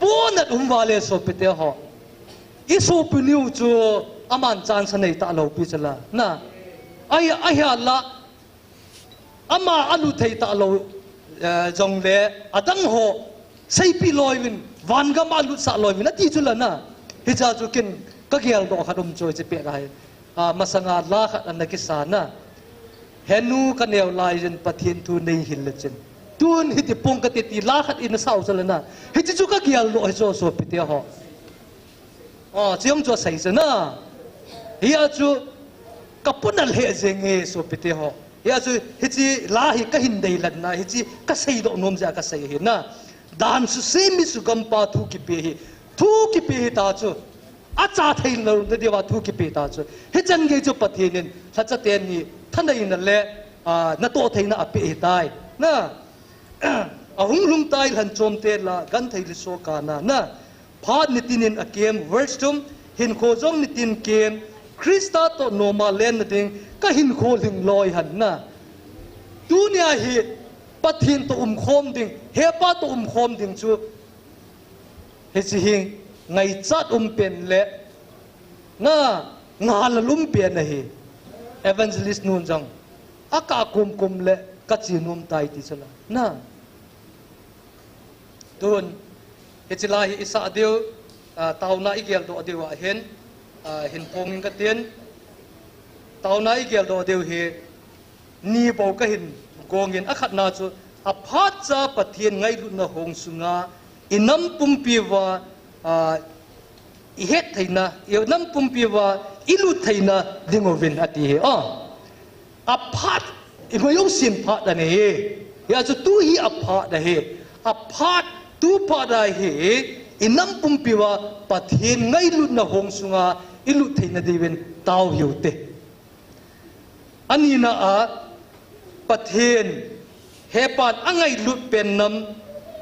pu na dum wale so pete ho I so puniu chu aman chan sanei ta lo pi chala na ai la ama alu thei ta lo jong le adang ho sei pi loiwin van ga ma lu sa loiwin ati chula na hi cha chu kin ka gial do khadum choi che pe rai masanga la khat an ki sa na henu ka neu lai jen pathin tu nei hil le chen tun hi ti pong ka ti la khat in sau chala na hi chu ka gial do so so pi te ho chiam cho sai na hi a chu kapunal he jenge so pi te ho hi a chu hi chi la hi ka hin dei lan na hi chi ka sei do nom ja ka sei hi na dan su se mi su gam pa thu ki pe hi ta chu acha thei lo de dewa thu ki pe ta chu he chan ge chu pathinin sa cha ten ni thanai na le na to thei na ape hi tai na ahung lung tai han chom te la gan thei li so ka na phat nitinin akem verse tum hin kho jong nitin kem Krista to normal len ding ka hin kho ling loi han na dunia hi pathin to khom ding he pa to khom ding chu he chi hing ngai chat pen le na nga la lum pen na hi evangelist nun jong aka kum le ka chi num tai ti chala na tun Itilahi isa adil tau na igel do adil wa hen hin pong ka tien tau na igel do adil he ni bo ka hin gongin akhat na chu aphat cha pathian ngai lu na hong sunga inam pumpiwa I het thaina nam pumpiwa ilu thaina dingovin ati he aphat imayong sin phat da ne he ya chu tu hi aphat da he aphat tu pada he inam pumpiwa pathin ngai lut na hong sunga ilu theina diven taw hiute anina a pathin hepan angai lut pen nam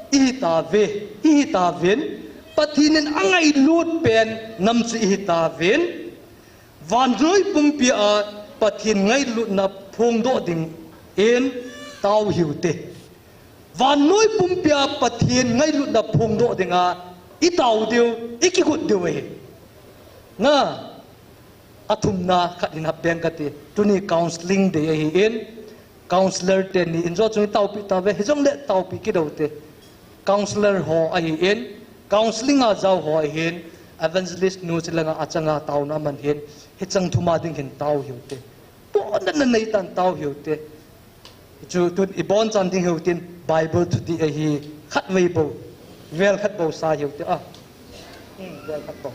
ihita ven pathinin angai lut pen nam chu ihita ven van roi pumpi a pathin ngai lut na phong do ding en taw hiute van noi pumpia pathin ngai lut na phung do dinga I taw deu I ki gut deu he na athum na khatina bank ati tuni counseling de hi in counselor te ni injo chung taw pi ta ve hejong le taw pi ki do te counselor ho a hi in counseling a jaw ho hin evangelist nu chilanga achanga taw na man hin hechang thuma ding hin taw hiu te po na nei tan taw hiu te chu tun ibon chan ding heu tin bible thu ti a hi khat vei bo vel khat bo sa heu te a vel khat bo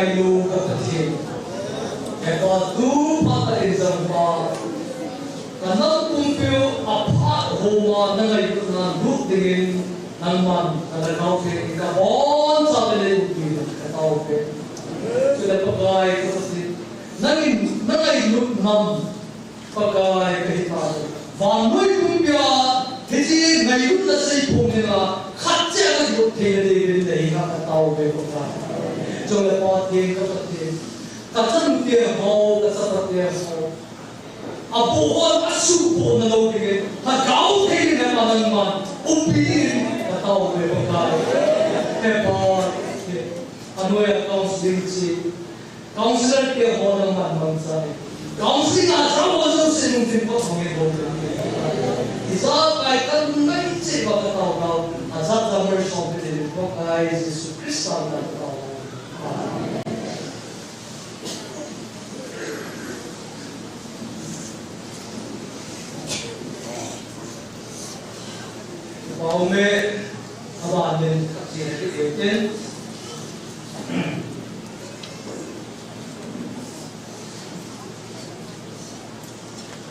ngày lu các bạn thiên cái đó tu phát tại dân ba cái nó cũng kêu áp phát hồ mà nó ngày nó rút đến năng man nó cao thế cái bốn sao cái này cũng cái cao thế cho nên các bạn cái gì nó ngày rút nằm các bạn cái gì và mỗi cũng bia thế gì ngày rút là xây phồng nên là khát chết cái rút thế này bên đây các tàu về các bạn cho nên các thiên các thiên các chân tiền hậu các sát tiền hậu bộ con asu bộ nó đâu thì hạt gạo thế này mà năng mà upi các tàu về các bạn thế bao anh nuôi con sinh chi con sinh tiền hậu năng mà sai con sinh là sao mà đâu sinh tiền có thằng ấy đâu thì sao cái căn này chỉ vào cái tàu nào à sao ta mới sống được thì có cái Jesus Christ là tàu bao mẹ các bạn nên các chị cái điều trên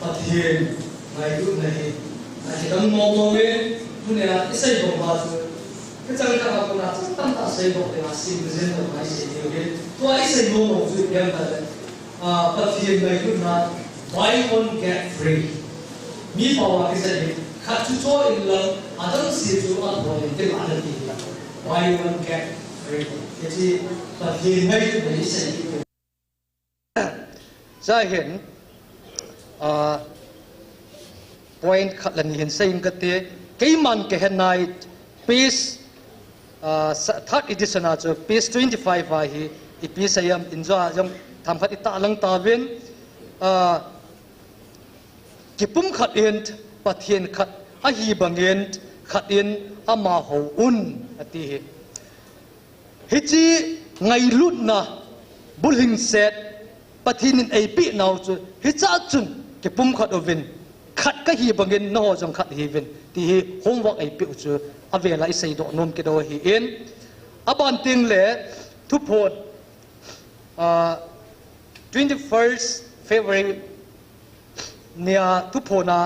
phát hiện ngày lúc này chỉ đang mong lên lúc này là cái xây dựng bao giờ cái trang các bạn là chắc chắn ta xây dựng để mà xin dân được máy xây dựng đến tôi ấy xây dựng một sự kiện là phát hiện ngày lúc nào buy one get free mi bảo là cái xây dựng khát chú cho in là adam sử dụng ăn thôi cái là ăn gì buy one get free cái gì phát hiện ngày lúc này xây dựng ra hiện point khát lần hiện xây cái thế cái man cái hiện nay page third edition à cho page 25 vai hi ipi sayam injo jam tham khát ita lang ta ven kipum khát in pathian khát a hi bangen khát in ama ho un ati hi hichi ngai lut na bulhing set pathin in ap now chu hi cha chun kipum khát oven khát ka hi bangen no jong khát hi ven ti hi homework ap chu avela isai do nom ke do hi in aban ting le thu phon 21st February nia thu phona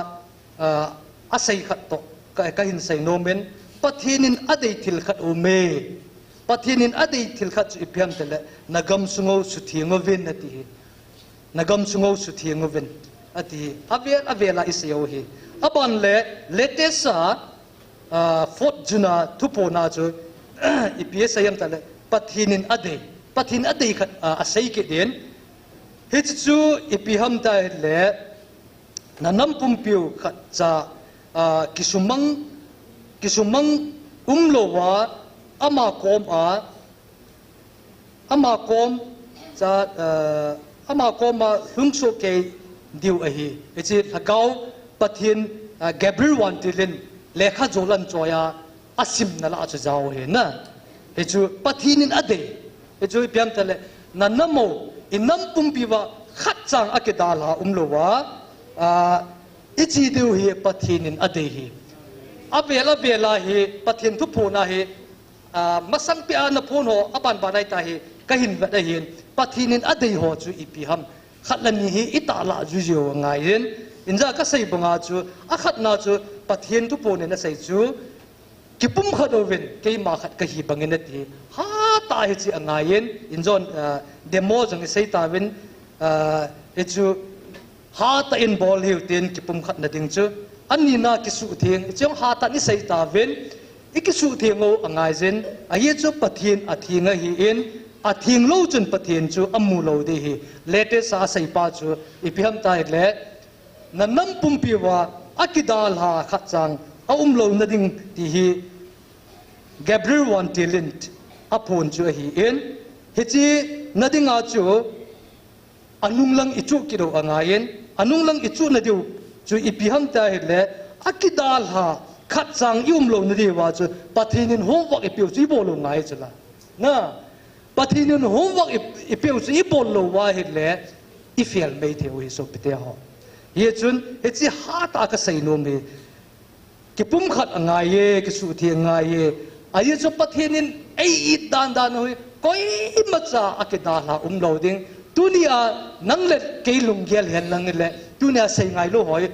asai khat to ka hin sai nomen pathinin adei thil khat o me pathinin adei thil khat chu iphiam tele nagam sungo suthingo ven ati nagam sungo suthingo ven ati avela isai o hi aban le latest fourth June thupona chu EPS ayam tale pathinin adei khat asai ke den hit chu ipiham ta le nanam pumpiu khat cha kisumang umlowa ama kom cha ama kom hungso ke diu ahi echi hagau pathin Gabriel wantilin lekha jolan choya asim nala chu jaw he na he chu pathinin ade he chu piam tale nanamo inam pumpiwa khat chang akedala umlowa ichi deu hi pathinin ade hi avela hi pathin thu phona hi masang pia na phon ho apan banai ta hi kahin va da hin pathinin ade ho chu ipiham khatlani hi itala ju jo ngai ren inja ka sei banga chu akhat na chu pathin tu pone na sei chu kipum khadoven ke ma khat ka hi bangin ati ha ta hi chi angayen injon demo jang sei ta ven e chu ha ta in ball hiu tin kipum khat na ding chu ani na ki su thing chong ha ta ni sei ta ven ikisu thingo angai zen a hi chu pathin athinga hi in athing lo chun pathin chu amu lo de hi latest sa sei pa chu iphiam ta le nanam pumpiwa akidal ha khatchang aumlo nading ti hi Gabriel wantilint apon chu hi in hichi nadinga chu anunglang ichu kiro angayen anunglang ichu nadiu chu ipiham ta hele akidal ha khatchang yumlo nadi wa chu pathinin homework ipiu chu bolo ngai chula na pathinin homework ipiu chu bolo wa hele ifel mei theu hi so pite ho ye chun hichi ha ta ka sai no me ki pum khat angai ye ki su thi angai ye ayi chu pathinin ei dan hoi koi macha akida la loading tunia nang let keilung gel hen lang le tunia sei ngai lo hoi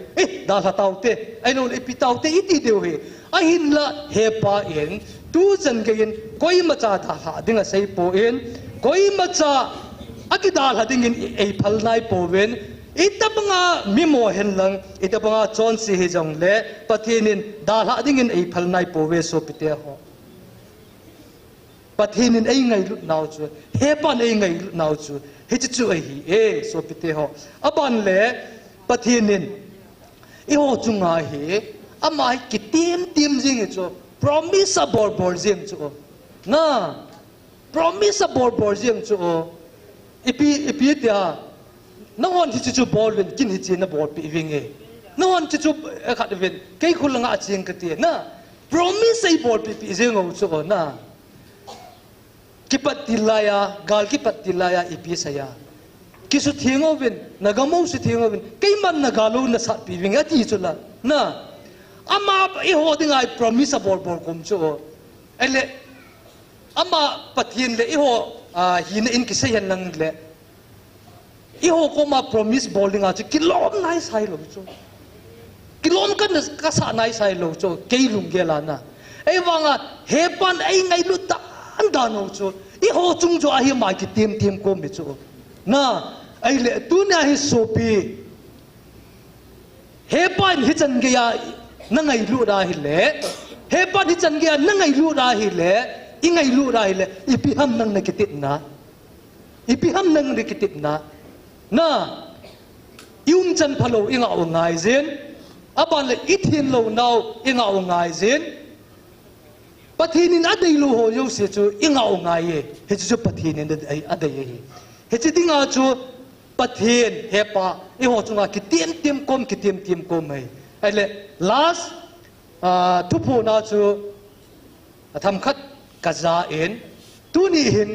da la taute ai no ipi taute iti deu he a hin la he pa in tu jan ge in koi macha da la dinga sei po in koi macha akida la ding in ei phal nai po ven itabanga mimo hen lang itabanga chon si he jong le pathinin da la ding in ei phal nai po ve so pite ho pathinin ei ngai lut nau chu he pan ei ngai lut nau chu he chu ai hi so pite ho aban le pathinin i ho chunga hi amai ki tim jing chu promise bor jing chu na promise bor jing chu ipi tia nongon hi chu bol wen kin hi chi na bor pi winge nongon chu khat wen kai khulanga aching ka ti na promise ai bor pi jing o chu na kipat tilaya gal kipat tilaya ipi saya kisu thingo win nagamo su thingo win kai man nagalo na sa pi wing ati chula na ama I holding I promise bor kom chu ele ama pathin le I ho hin in kisayan lang le I ho ko ma promise bowling a chu kilom nai sai lo chu kilom kan ka sa nai sai lo chu kei lung gela na ai wanga he pan ai ngai lu ta anda no chu I ho chung chu a hi mai ki tim ko mi chu na ai le tu na hi sopi he pan hi chan ge ya na ngai lu ra hi le he pan hi chan ge ya na ngai lu ra hi le I ngai lu ra hi le I pi ham nang na ki tit na I pi ham nang na ki tit na na yung chan phalo inga o ngai zen aban le ithin lo nau inga o ngai zen pathinin adai lo ho yo se chu inga o ngai ye he chu pathinin adai ye he chi dinga chu pathin he pa I ho chunga ki tim kom mai ai le last tu phu na chu tham khat ka za en tu ni hin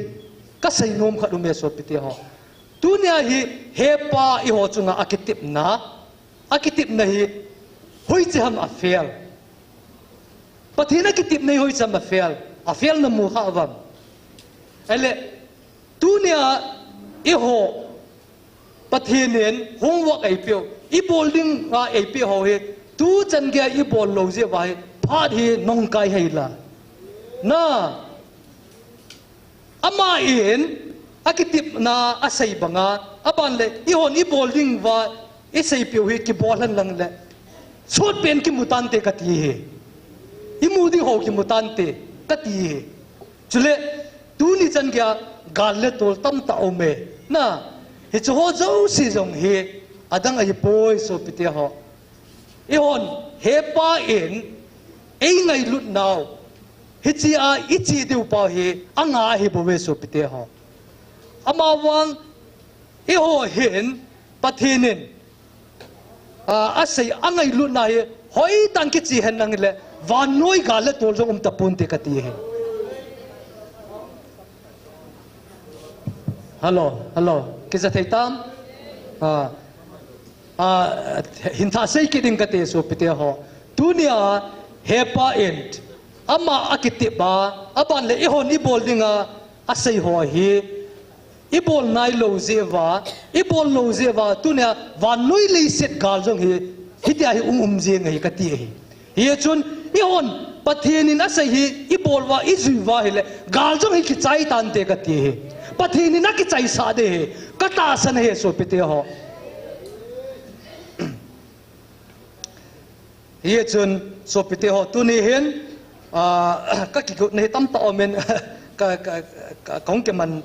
ka sai nom khat me so piti ho tunia hi he pa I ho chunga akitip na hi hoi cham a fail pathina kitip nei hoi cham a fail na mu kha awam ele tunia I ho pathinen homework ai pio I bowling nga ai pi ho he tu chan ge I bol lo je vai phat hi nong kai hai la na ama in akitip na asay banga aban le ihon I bowling wa isay piu hi ki bolan lang le shot pen ki mutante kati he imudi ho ki mutante kati he chule tu ni chan kya galle tol tam ta ome na he cho zo si jong he adang ai boy so pite ho ihon he pa in ei ngai lut now he chi a ichi deu pa he anga he bo we so pite ho amawang I ho hin pathinin asay angai lu na he hoi tan ki chi hen nang le van noi ga le tol jong tapun te kati he hello kiza thaitam hin tha sei ki ding kate so pite ho tunia hepa end ama akiti ba aban le I ho ni bol dinga asay ho hi ibol nai lo zeva tunia van noi le set gal jong hi hitia hi je ngai ka ti hi chun I hon pathin asai hi ibol wa izui wa hi le gal jong hi ki chai tan te ka ti hi pathin na ki chai sa de hi ka ta san he so pite ho hi chun so pite ho tu ni hen ka ki gut nei tam ta omen ka kong ke man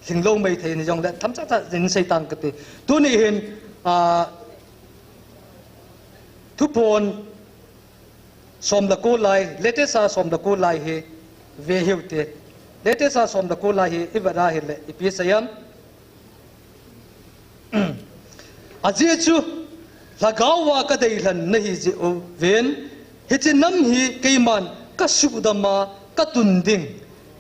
hình lâu mày thấy này dòng đấy thấm chắc là dính xây tăng cái tu này hiện thu phồn xóm là cô lại lết sa xóm là cô lại he về hiểu thế lết sa xóm là cô lại he ivara he lệ ipi sayam aje chu là gạo wa cái đây lần này gì ô ven hết chỉ năm hi cây man các su đama các tuần đinh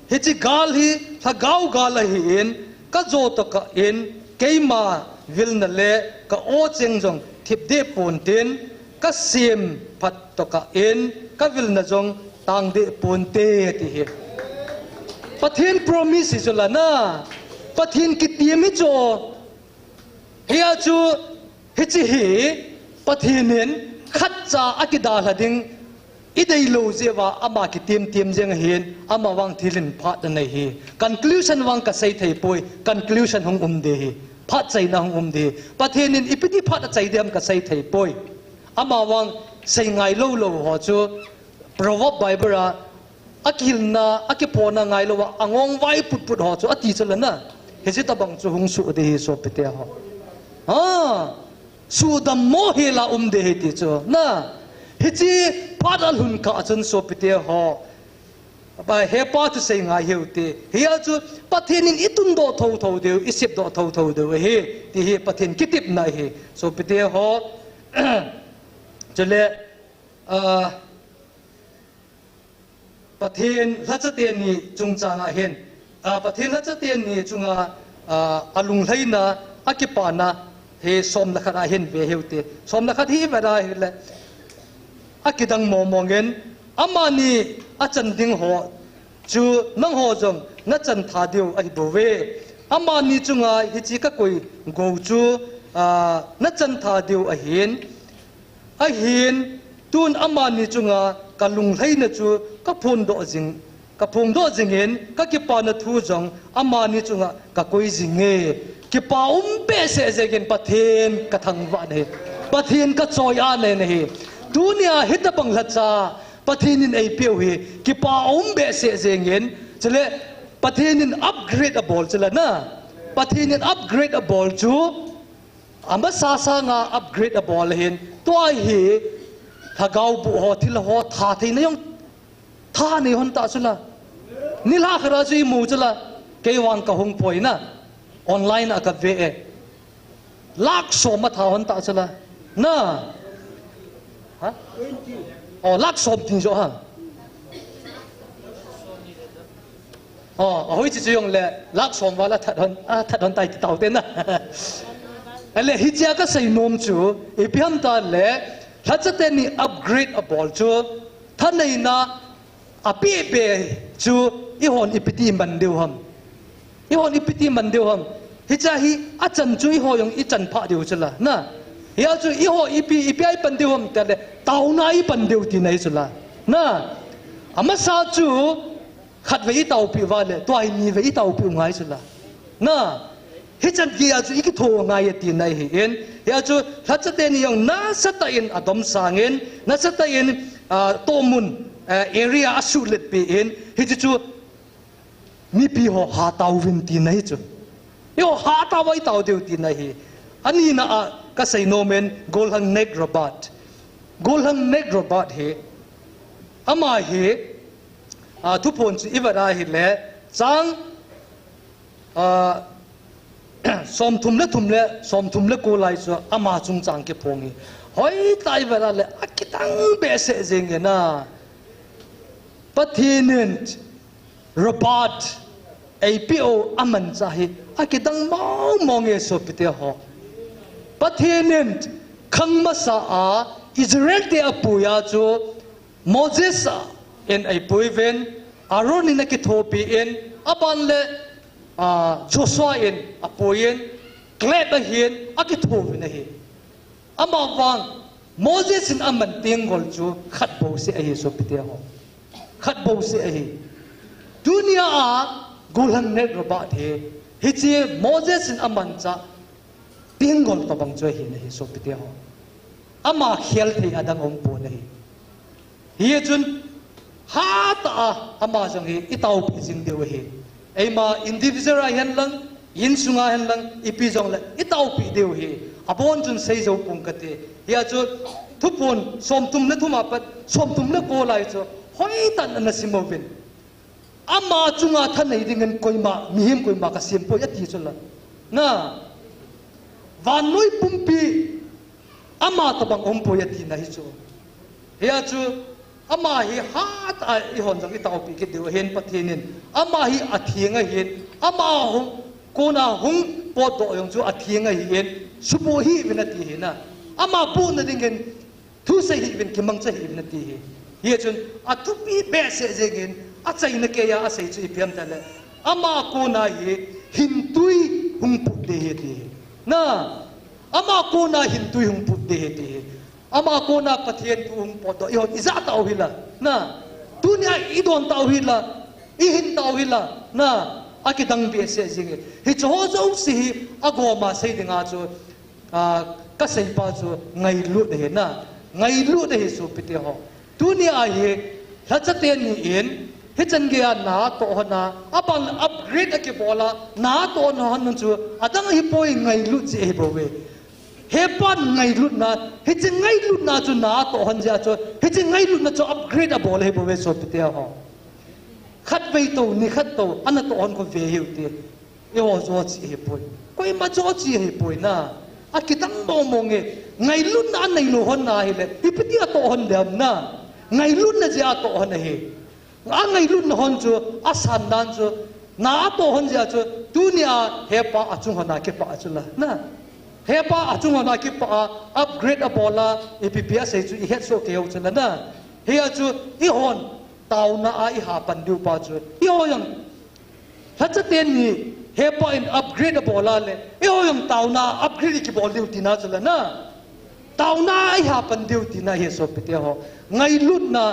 he chi gal hi tha gau gal hi in ka zo to ka in keima vil na le ka o cheng jong thip de pon tin ka sim phat to ka in ka vil na jong tang de pon te ti hi ประเทศ promise จุลนะประเทศกิตยมิโจเฮียจูฮิจิฮีประเทศนั้นขัดจ่าอักิดาลดิงอีเดโลเจว่าอามากิเตียมเจงเห็นอามาวังทิลินพัดในฮี conclusion วังกษัยไทยป่วย conclusion ของเดฮีพัดใจนะของเดประเทศนั้นอีพิธีพัดใจเดียมกษัยไทยป่วยอามาวังใส่ไงโลหัวจูประวัติไบเบิลอากิลนาอากิพอนาไงโลว่าอ่างไว้ปุดหัวจูอติจละนะเฮจิตาบังจูหงสุเดฮีโซเปเตียฮะสูดมโมเฮลาเดฮีติจูนะเฮจิพัดลุนข้าจนโซเปเตียฮะไปเฮปาตุเซงไงเฮวตีเฮียจูประเทศนี้อิตุนโดทาวเดียวอิสิบโดทาวเดียวเฮที่เฮประเทศกิติบนายเฮโซเปเตียฮะจะเลประเทศรัชเตียนีจุงจางเห็นประเทศรัชเตียนีจุงอาลุงไลนะอากิปานะเฮสมนักเห็นเวเฮวตีสมนักที่เวลาเห็นเลยอากิดังมองเงินอามานีอาจันดิงหัวจูนังหัวจงนัจันทาเดียวไอ้บัวเวอามานีจุงฮิจิกะกุยกูจูนัจันทาเดียวไอ้เห็นตูนอามานีจุงกะลุงไลนะจูกะพงโดจิงเห็นกะกิปานะทูจงอามานีจุงกะกุยจิงเงกิปาเปเสเจเกนประเทศกะทังวะเนประเทศกะจอยอาเนเนดูเนี่ยฮิตบังลัดจ้าประเทศนี้ไอเปียวเฮกิปาเบเสเจเงินจะเลประเทศนี้อัปเกรดบอลจะเลนะประเทศนี้อัปเกรดบอลจูอามาซาซางาอัปเกรดบอลเห็นตัวเฮถ้าเกาบุหอที่ละหอท่าที่นี่ยังท่านี่หันตาสุละนี่ลากราจีมูจะละเกวังกะหงป่วยนะออนไลน์อะกับเวลากสมมาท่าหันตาสุละนะอ๋อลักสมจริงจ้ะอ๋อเฮ้ยจะ用เลยลักสมว่าละทัดหันไตเต่าเต้นนะอะไรฮิจิอาก็ใส่นมจูอีพิมตาเลยถ้าจะเต้นนี่อัปเกรดบอลจูท่านในน่ะอภิเบจูอีหอนอีพิธีมันเดียวฮัมฮิจิอาฮีอาจารย์จูอีหอยงอีจันพะเดียวจุละนะเฮียจูอีหออีปีไอปันเดียวฮัมแต่เลยเต่าหน้าอีปันเดียวที่ไหนสุดละนะอามาซาจูขัดไว้เต่าปีว่าเลยตัวไอ้มีไว้เต่าปีง่ายสุดละนะเฮจันเกียจูอีกโทง่ายที่ไหนเห็นเฮียจูถ้าจะเดินยังน่าสตย์อินอดมสางเงินน่าสตย์อินโตมุนเอเรียอาสุเลตปีเห็นเฮจูมีปีหอหาเต่าวินที่ไหนจูเฮียหาเต่าไว้เต่าเดียวที่ไหนอันนี้นะก็ใส่โนเมนโกลฮังเนกรบัตเฮอามาเฮทุกคนอีเวลาเห็นแล้วจังสมทุมเลโกไลซ์อามาจุงจังเก็บพงศ์เฮ้ยตายเวลาเลยอากิตังเบสเจงนะปะทีนินรบัตไอพีโออามันใจอากิตังมองเอสโอปิเตหอประเทศนี้ขังมาสาอิสราเอลเดียปุยาจูโมเสสเอ็นไอปุยเวนอารอนินักโทปีเอ็นอับันเลโจชัวเอ็นอปุยเอ็นเกลบเห็นอักโทวินเห็นอามาวังโมเสสอามันเตียงกอลจูขัดโบเสไอสุปิเตียหอขัดโบเสไอดุนยากุลันเนกรบาเทฮิจิโมเสสอามันจ้าเตียงกอลตบังจ่วยเห็นเฮสุปิเตียหออามาเขียลที่อดังองปูนี่เฮียจุนฮาตาอามาจังเฮอิตาวปีจิงเดียวเฮไอมาอินดิวิเซอร์เห็นลังยินสุงาเห็นลังอีปีจังเลยอิตาวปีเดียวเฮอาบอนจุนเซย์จะปุ่งกันเตเฮียจุนทุกคนสมทุมเล็กทุมาปัดสมทุมเล็กโกไลจ้ะหอยตันอันนั้นสิมวินอามาจุงาท่านไหนดิ่งเงินกอยมามีหิมกอยมากระเสียมปอยตีจุลละนะวันน้อยปุ่มปีอามาตบังอมปอยตีนะฮิจูเฮียจูอามาฮิฮาตไอหอนจังอิตาวปีกิดเดียวเห็นประเทศนี้อามาฮิอาเทียงเห็นอามาหงโกนาหงปอดอยงจูอาเทียงเห็นสุโบฮิวินาทีเห็นนะอามาปูนดิ่งเงินทุเสฮิวินกิมังเสฮิวินาทีเฮียจูอาทุปีเบสเจเงิน a chai na ke ya a sei chu ipiam ta le ama ko na hi hintui hung pu de he ti na ama ko na hintui hung pu de he ti ama ko na pathian tu hung po do i hon iza tau hila na dunia idon tau hila i hin tau hila na aki dang bi se jing hi cho zo si ago ma sei dinga chu ka sei pa chu ngai lu de na ngai lu de su pite ho dunia hi la cha te ni in hi chan ge na to na apang upgrade aki bola na to no han chu adang hi poi ngai lu che bo we he pan ngai lu na hi chen ngai lu na chu na to han ja chu hi chen ngai lu na chu upgrade a bol he bo we so pite ho khát vây tàu ni khát tàu anh tàu anh có về hiểu tiền yêu cho chị hiệp bồi quay mà cho chị hiệp bồi na à cái tăng mong mong nghe ngày lúc na anh này lo hơn na hết đi bây giờ tàu hơn đẹp na ngày lúc na giờ tàu hơn này anh ngày lúc na hơn chưa à san đan chưa na tàu hơn giờ chưa dunia hepa à chung hơn na cái pa chưa là na hepa à chung hơn na cái pa upgrade a bola EPPS ấy chú hết số kêu chưa là na here chú đi hòn tàu na ai ha pan du pa chu yo yang la cha ten ni he point upgrade bola le yo yang tàu na upgrade ki bol diu tina chu la na tàu na ai ha pan diu tina he so pite ho ngai lut na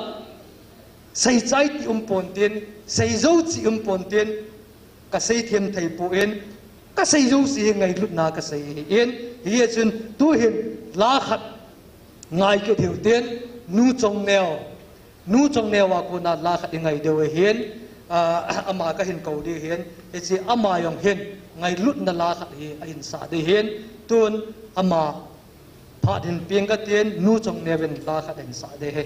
sei chai ti pon ten sei zo chi pon ten ka sei thiam thei pu en ka sei zo si ngai lut na ka sei en hi chun tu hin la khat ngai ke diu ten nu chong neo nu trong neo wa ko na la khat ngai dewe hian ama ka hin ko de hian e chi ama yong hian ngai lut na la khat hi a hin sa de hian tun ama pha din piang ka tien nu trong neven la khat hin sa de he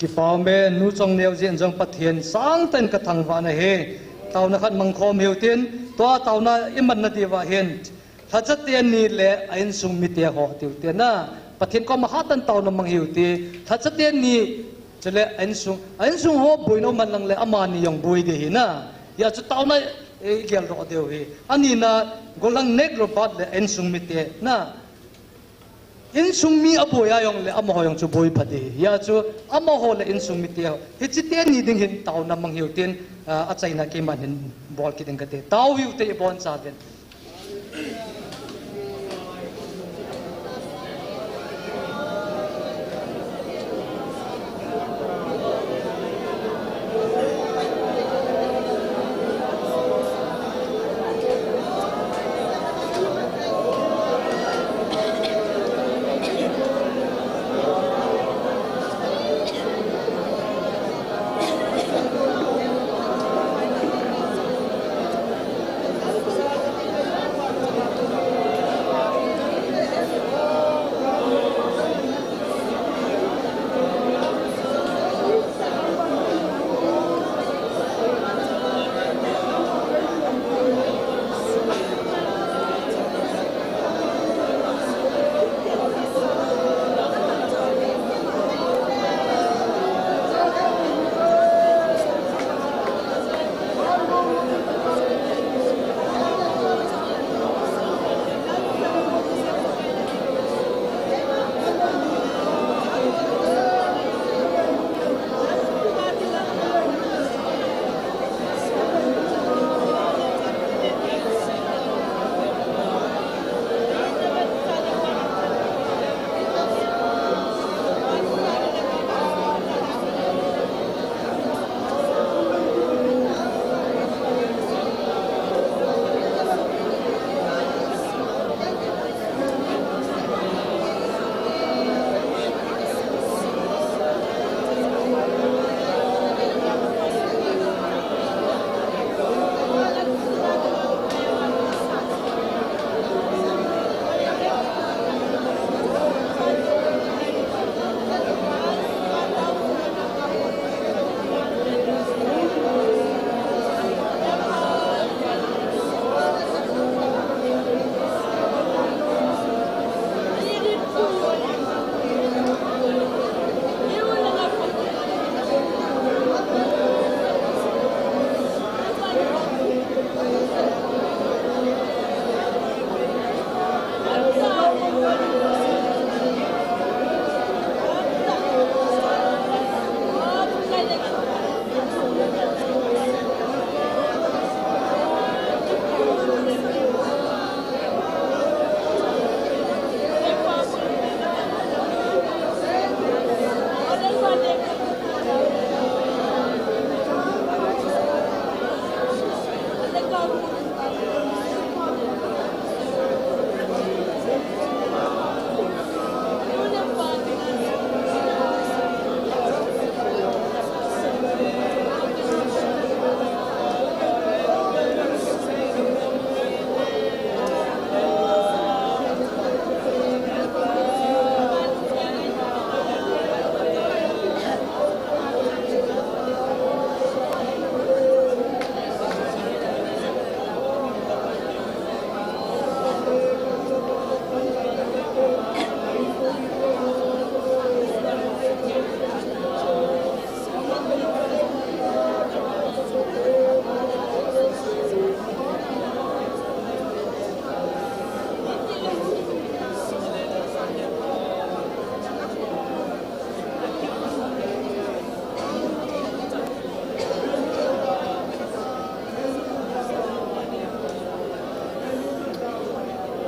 ki pau me nu chong neu jen jong pathian sang ten ka thang wa na he tau na khat mang khom heu tin to tau na iman na ti wa hen thachat ten ni le ain sung mi te ho tiu te na pathian ko ma hatan tau na mang heu ti thachat ten ni chale ain sung ho boino man lang le amani yong boi de hi na ya chu tau na gel ro deu hi ani na golang nek ro bat le ain sung mi te na in sung mi aboya yong le amo yong chu boi phade ya chu amo ho le in sung mi te hi chi te ni ding hin tau na mang hiu tin a chaina ke man hin bol ki ding ka te tau hiu te bon cha den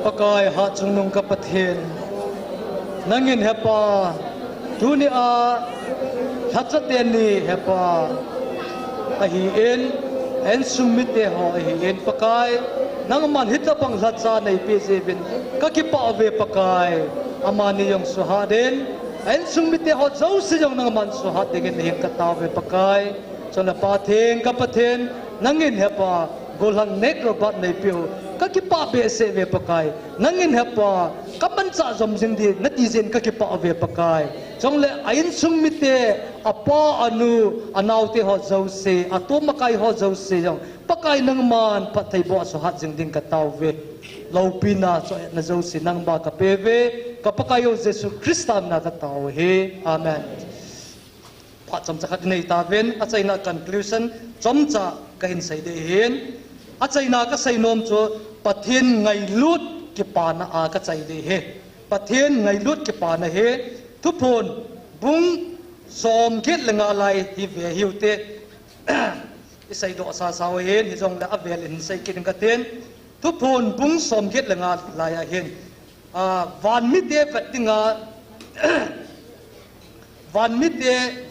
pakai ha chungnung ka pathian nangin hepa tuni a thatchaten ni hepa a hi en sumite ho hi en pakai nangman hitapang latsa nei pe sevin ka ki pa ve pakai amani yong suhaden en sumite ho zo se yong nangman suhad degen hin ka ta ve pakai chona patheng ka pathen nangin hepa golang nek robat nei piu ka ki pa be se ve pakai nangin hepa kaman cha zom jing di natizen ka ki pa ve pakai จงเลไอ้ซุ่มมิเตอป้าอนุอนาวเตหอเจ้าเสอตัวมะไก่หอเจ้าเสจงปะไก่นังมันปัทไทยบ่สหัสจึงดิ่งกะตาวเวเราปีนาสอยนะเจ้าเสนังบากะเปเวกะปะไก่โยเยซูคริสต์ตามนากะตาวเฮอาเมนพระจำจะขัดในตาเวนอาจารย์นัก conclusion จำจะกะเห็นใส่ได้เห็นอาจารย์นักก็ใส่นมจูปะเทียนไงลุดกิปานะอากะใจได้เฮปะเทียนไงลุดกิปานะเฮทุกคนบุ้งสมเกตลงอะไรฮิเวฮิวเตอิสัยดอกสาสาวเห็นฮิจงละอเวลินใส่กินกันเต็นทุกคนบุ้งสมเกตลงอะไรเห็นวันมิเตวัดดิงาวันมิเต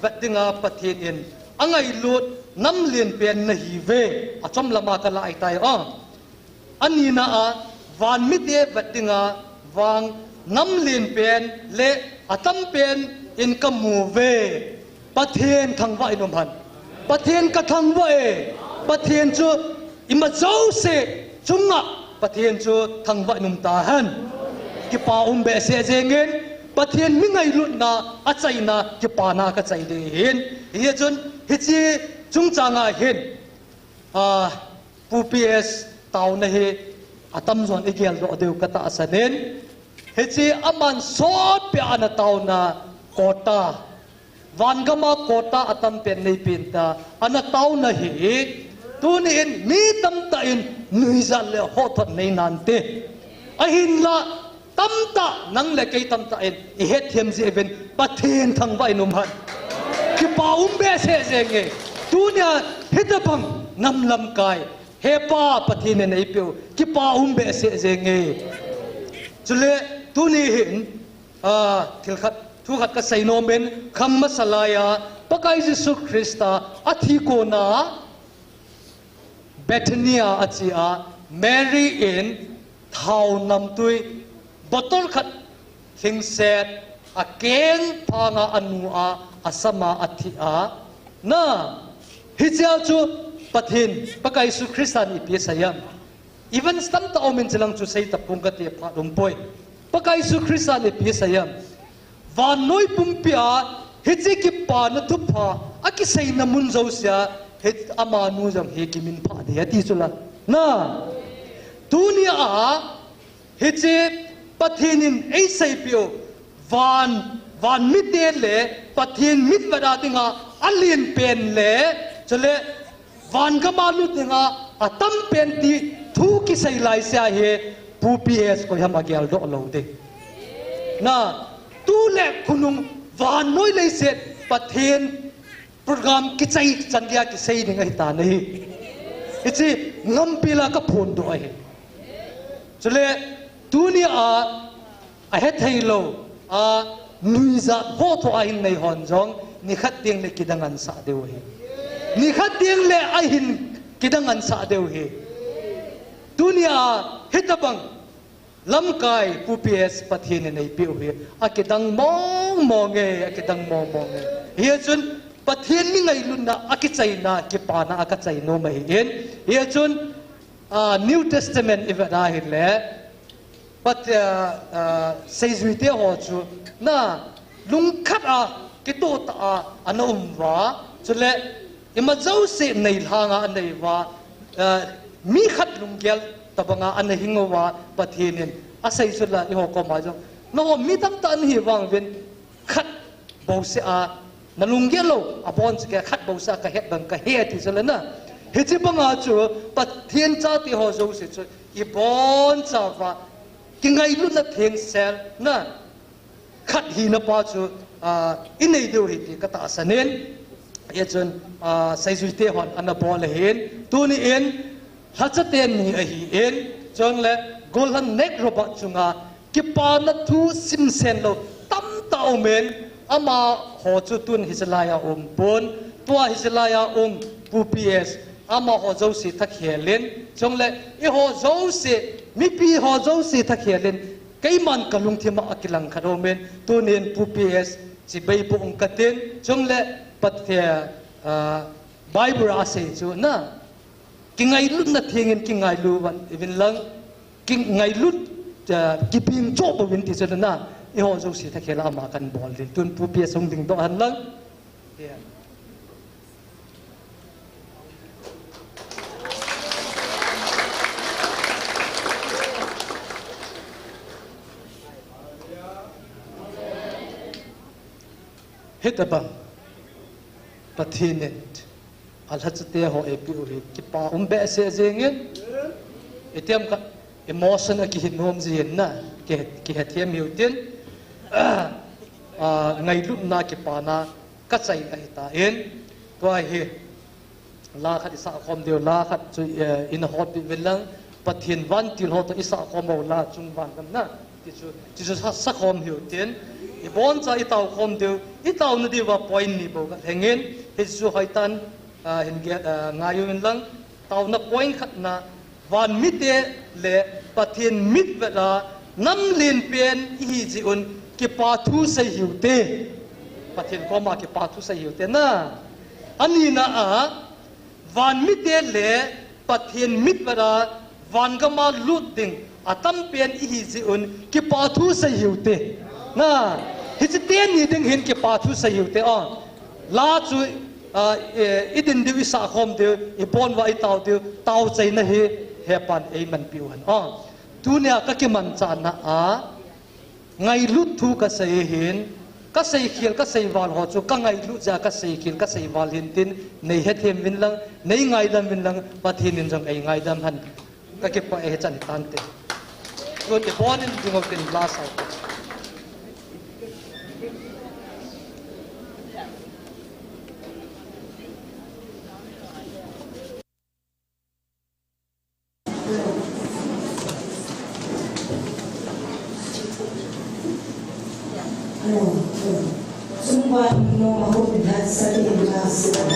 วัดดิงาปะเทียนเอ็นอังไงลุดน้ำเลียนเป็นนฮิเวอจอมละมากะละไอตายอันนี้นะวันมิเตวัดดิงาวางน้ำเลียนเป็นเละอาตั้มเป็นอินกัมมูเวประเทศทางวัยนมพันประเทศกระทางวัยประเทศจูอิมาเจ้าเสจุงะประเทศจูทางวัยนมตาหันกิปาเบเสเจเงินประเทศมิไงลุนนาอาใจนากิปานากระใจเดเห็นเฮียจนเฮจีจุงจางาเห็นปูพีเอสตาวนะเฮอาตั้มส่วนอีเกลโดเดียวกตาสเนนเฮจีอามันสอดเปียนตาวนาโกตาวันก็มาโกตาอาตัมเป็นในปินตาอันตาวนาเฮตัวนี้มีตั้มตาอินนุยจัลเลหอทในนันเตอหินละตั้มตานังเลกัยตั้มตาอินเฮตเทียมเจเวนปะเทนทางใบนุมันคือป่าเบเสเจงเงตัวนี้เฮตบังนำลำกายเฮป้าปะเทนในเปียวคือป่าเบเสเจงเงจุเลตัวนี้เห็นทิลขัดทุกขัดก็ใส่โนเมนคำมัสลายาปะกายเยซูคริสต์อาทิโกนาเบธเนียอาจีอาแมรี่เอ็นท้าวนำตุยบทลขัดหิงเศษอาเกงพางาอนุอาสมาอาทิอาน่าฮิเจ้าจูปะทินปะกายเยซูคริสต์นี่เปียสยามอีเวนสตัมตาอมินจลังจูใส่ตะปุงกะเตียพาลุมป่วยปะกายเยซูคริสต์นี่เปียสยามวันน้อยปุ่มเปียฮิจิกิปานุทุพาอากิใส่น้ำมุนเจ้าเสียฮิตอามานูจังเฮกิมินพาเดียที่สุดละน่าตัวนี้ฮิจิปะเทนินไอใส่เปียววันมิดเดนเล่ปะเทนมิดวดาติงาอัลเลียนเป็นเล่จะเล่วันก็มาลุติงาอาตั้มเป็นที่ทุกิใส่ลายเสียเฮปูพีเอสก็ยังมาเกี่ยวดอกเราเด็กน่าตู้เล็กคุณงวันน้อยเลยเสร็จปะเทนโปรแกรมกิจจันเดียกิใส่ยังไงตาเนี่ยฮิจิงำปีละก็พูนด้วยจะเล่ตัวนี้ไอ้เฮทัยโลนุยจัดโหทว่าหินในหอนจงนี่ขัดเตียงเลยกิดังันสาเดียวเฮนี่ขัดเตียงเลยไอ้หินกิดังันสาเดียวเฮตัวนี้เฮตบังลำกายผู้เปียสปะเทนในเปียวเฮอากิดังมองเงอากิดังมองเงเฮียจนปะเทนนี่ไงลุนนะอากิใจนะกิปานะอากิใจโนไม่เห็นเฮียจนNew Testament อีกได้เห็นแล้วปัจเซจุยเตหอจูน่ะลุงคัดกิโตตาอันอุ้มว่าจุเลอิมาเจ้าเสในทางอันไหนว่ามีขัดลุงเกลตะบังอันไหนหิงว่าปะเทนินอาศัยจุลอีหอกมาจังน้องมีตั้งแต่อันหิวังเวนขัดบ่าวเสียนั่นลุงเกลโลอาบอนสแกขัดบ่าวเสียกะเฮ็ดบังกะเฮ็ดที่จุเลน่ะเฮ้ยบังอาจูปัทเทียนจ้าที่หอจูสิจูอีบอนจ้าว่ากิงไงลุนนัดเทียนเซลน่ะขัดหินป้าจูอินในเดียวเหตุก็ตาสนินยัจนใส่สุดเทียนอันนั้นบอลเห็นตัวนี้เองฮัจเตียนนี่เองจนเลยกอลันเน็กรบจุงกิปานัทูซิมเซนโลตั้มตาอเมนอามาหอจูตุนฮิสลายาปนตัวฮิสลายาปูพีเอสอามาหอเจ้าสิทักเขียนจงเลยอีหอเจ้าสิมีปีหอเจ้าสิทักเขียนไกมันกลุงที่มาอักลังคารเมนตัวเนียนปูพีเอสสิใบปุ่งกัดเต็นจงเลยปัตเทียไบเบิลอาศัยจูน่ะกิงไงลุดนัดเทียงกิงไงลูวันอีเวนลังกิงไงลุดกิบิมโจบวินที่สุดน่ะ i ho zo si tha khela ma kan bol din tun pu pia song ding do han lang Hitabang patinet alhatsate ho epi uri kipa umbe se zengin etiam ka emotion ki hinom zin na ki hathiam hiutin ngai lut na ki pana ka chai ai ta en to hi la khat isa khom deu la khat chu in hot bi velang pathin van til hot isa khom la chung van kam na ti chu sa khom hiutin i bon cha i tau khom deu i tau na di wa point ni bo ka hengen he chu haitan hin ge ngayun lang tau na point khat na van mite le pathin mit vela nam lin pen hi ji un ki pa thu sai hiute pathin ko ma ki pa thu sai hiute na ani na a van mite le pathin mit vela van ga ma lut ding atam pen hi ji un ki pa thu sai hiute na hi chi ten ni ding hin ki pa thu sai hiute on la chu idin diwi sa khom de i bon wa i tau chai na hi hepan ei man piwan on tunia ka ki man cha na a ngai lut thu ka sei hin ka sei khial ka sei wal ho chu ka ngai lu ja ka sei khil ka sei wal hin tin nei he them win lang nei ngai dam win lang pathin in jong ei ngai dam han ka ki pa e chan tan te ko te bon in ding of tin last out Semua mahu dan saya rasa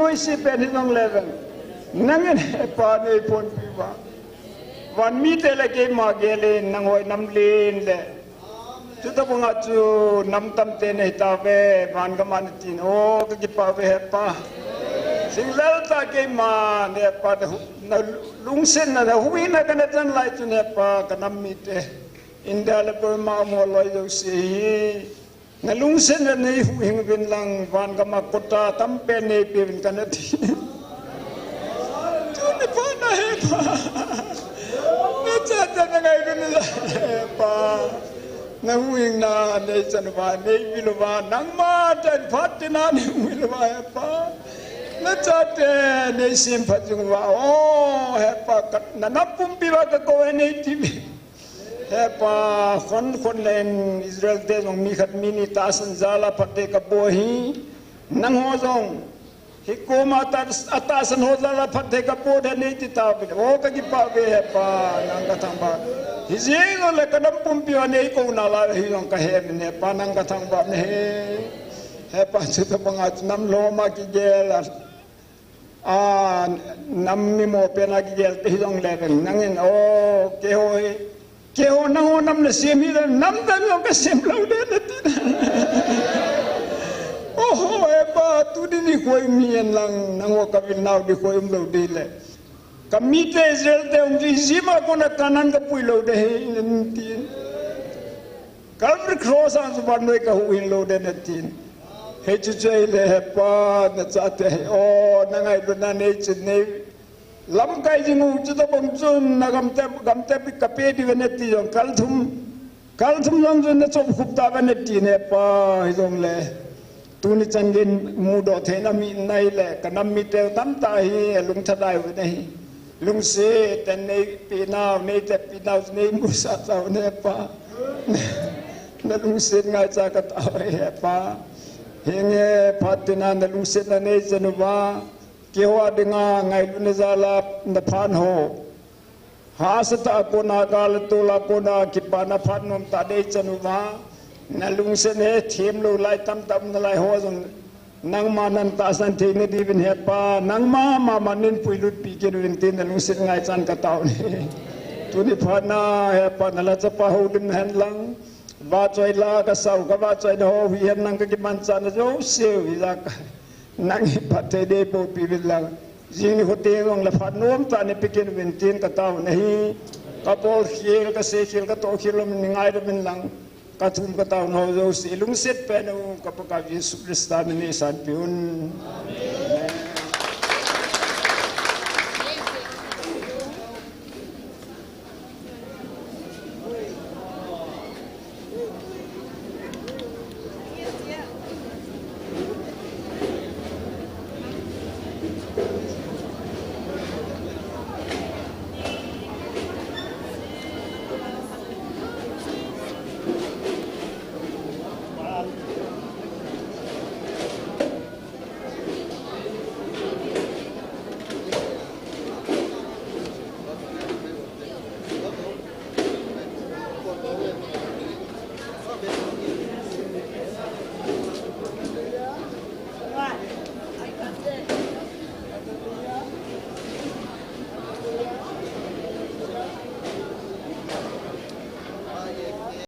noi si pen hidong level nangin pa nei pon piwa wan mi te le ke ma gele nang hoi nam lin le tu ta bunga chu nam tam te nei ta ve van ga man tin o ka ki pa ve pa sing lel ta ke ma ne pa na lung sen na hui na ka na tan lai tu ne pa ka nam mi te inda le per ma mo loi do si na lung sen na nei hui hing bin lang van ga ma kota tam pe nei pe bin ka na ti tu ne pa na he pa na cha ta na ngai bin la pa na hui na nei chan ba nei bi lo ba nang ma tan phat na nei hui lo ba pa na cha te nei sim phat jung ba o he pa na na pum pi ba ka ko nei ti Hepa kon len Israel te jong mi khat mini ta san zala phate ka bo hi nang ho jong hi ko ma ta ata san ho zala phate ka bo de nei ti ta bi o ka ki pa be hepa nang ka thang ba hi jing le ka dam pum pi nei ko na la hi jong ka he ne pa nang ka thang ba ne hepa chu ta banga nam lo ma ki gel nam mi mo pe na ki gel te hi jong le nang en o ke hoi ke ho nang ho nam na sim hi nam dan lo ka sim lo de na tin oh e ba tu di ni khoi mi en lang nang ho ka vil nau di khoi um lo de le ka mi te Israel te um di zima ko na kanan ka pui lo de he tin Calvary cross an ban noi ka hu in lo de na tin he chu chei le he pa na cha te o na ngai do na nei chu nei lam kai jingu chu ta bom chun na gam te pi ka pe di veneti jong kal thum jong jun na chop khup ta veneti ne pa hi jong le tu ni changin mu do the na mi nai le ka nam mi te tam ta hi lung thadai ve nei lung se ten nei pi naw nei te pi naw nei mu sa sa ne pa na lung se ngai cha ka ta he pa henge patina na lung se na nei januwa kewa denga ngai lu nezala na phan ho hasata ko na gal to la ko na kipana phan nom ta de chanuwa na lung se ne them lo lai tam na lai ho jong nang ma nan ta san the ne di bin he pa nang ma manin puilut pi ke rin tin na lung se ngai chan ka taw ne tu ni phana he pa na la cha pa ho lim han lang va choi la ka sau ka va choi ho hi han nang ka ki man chan jo se hi la nang pate de po pi bilang jing ho te ngong la phat nom ta ne pikin win tin ka taw nei ka pol khil ka se khil ka to khilom ngai do min lang ka thum ka taw no jo si lung set pe no ka pa ka Yesu Kristus ne san piun amen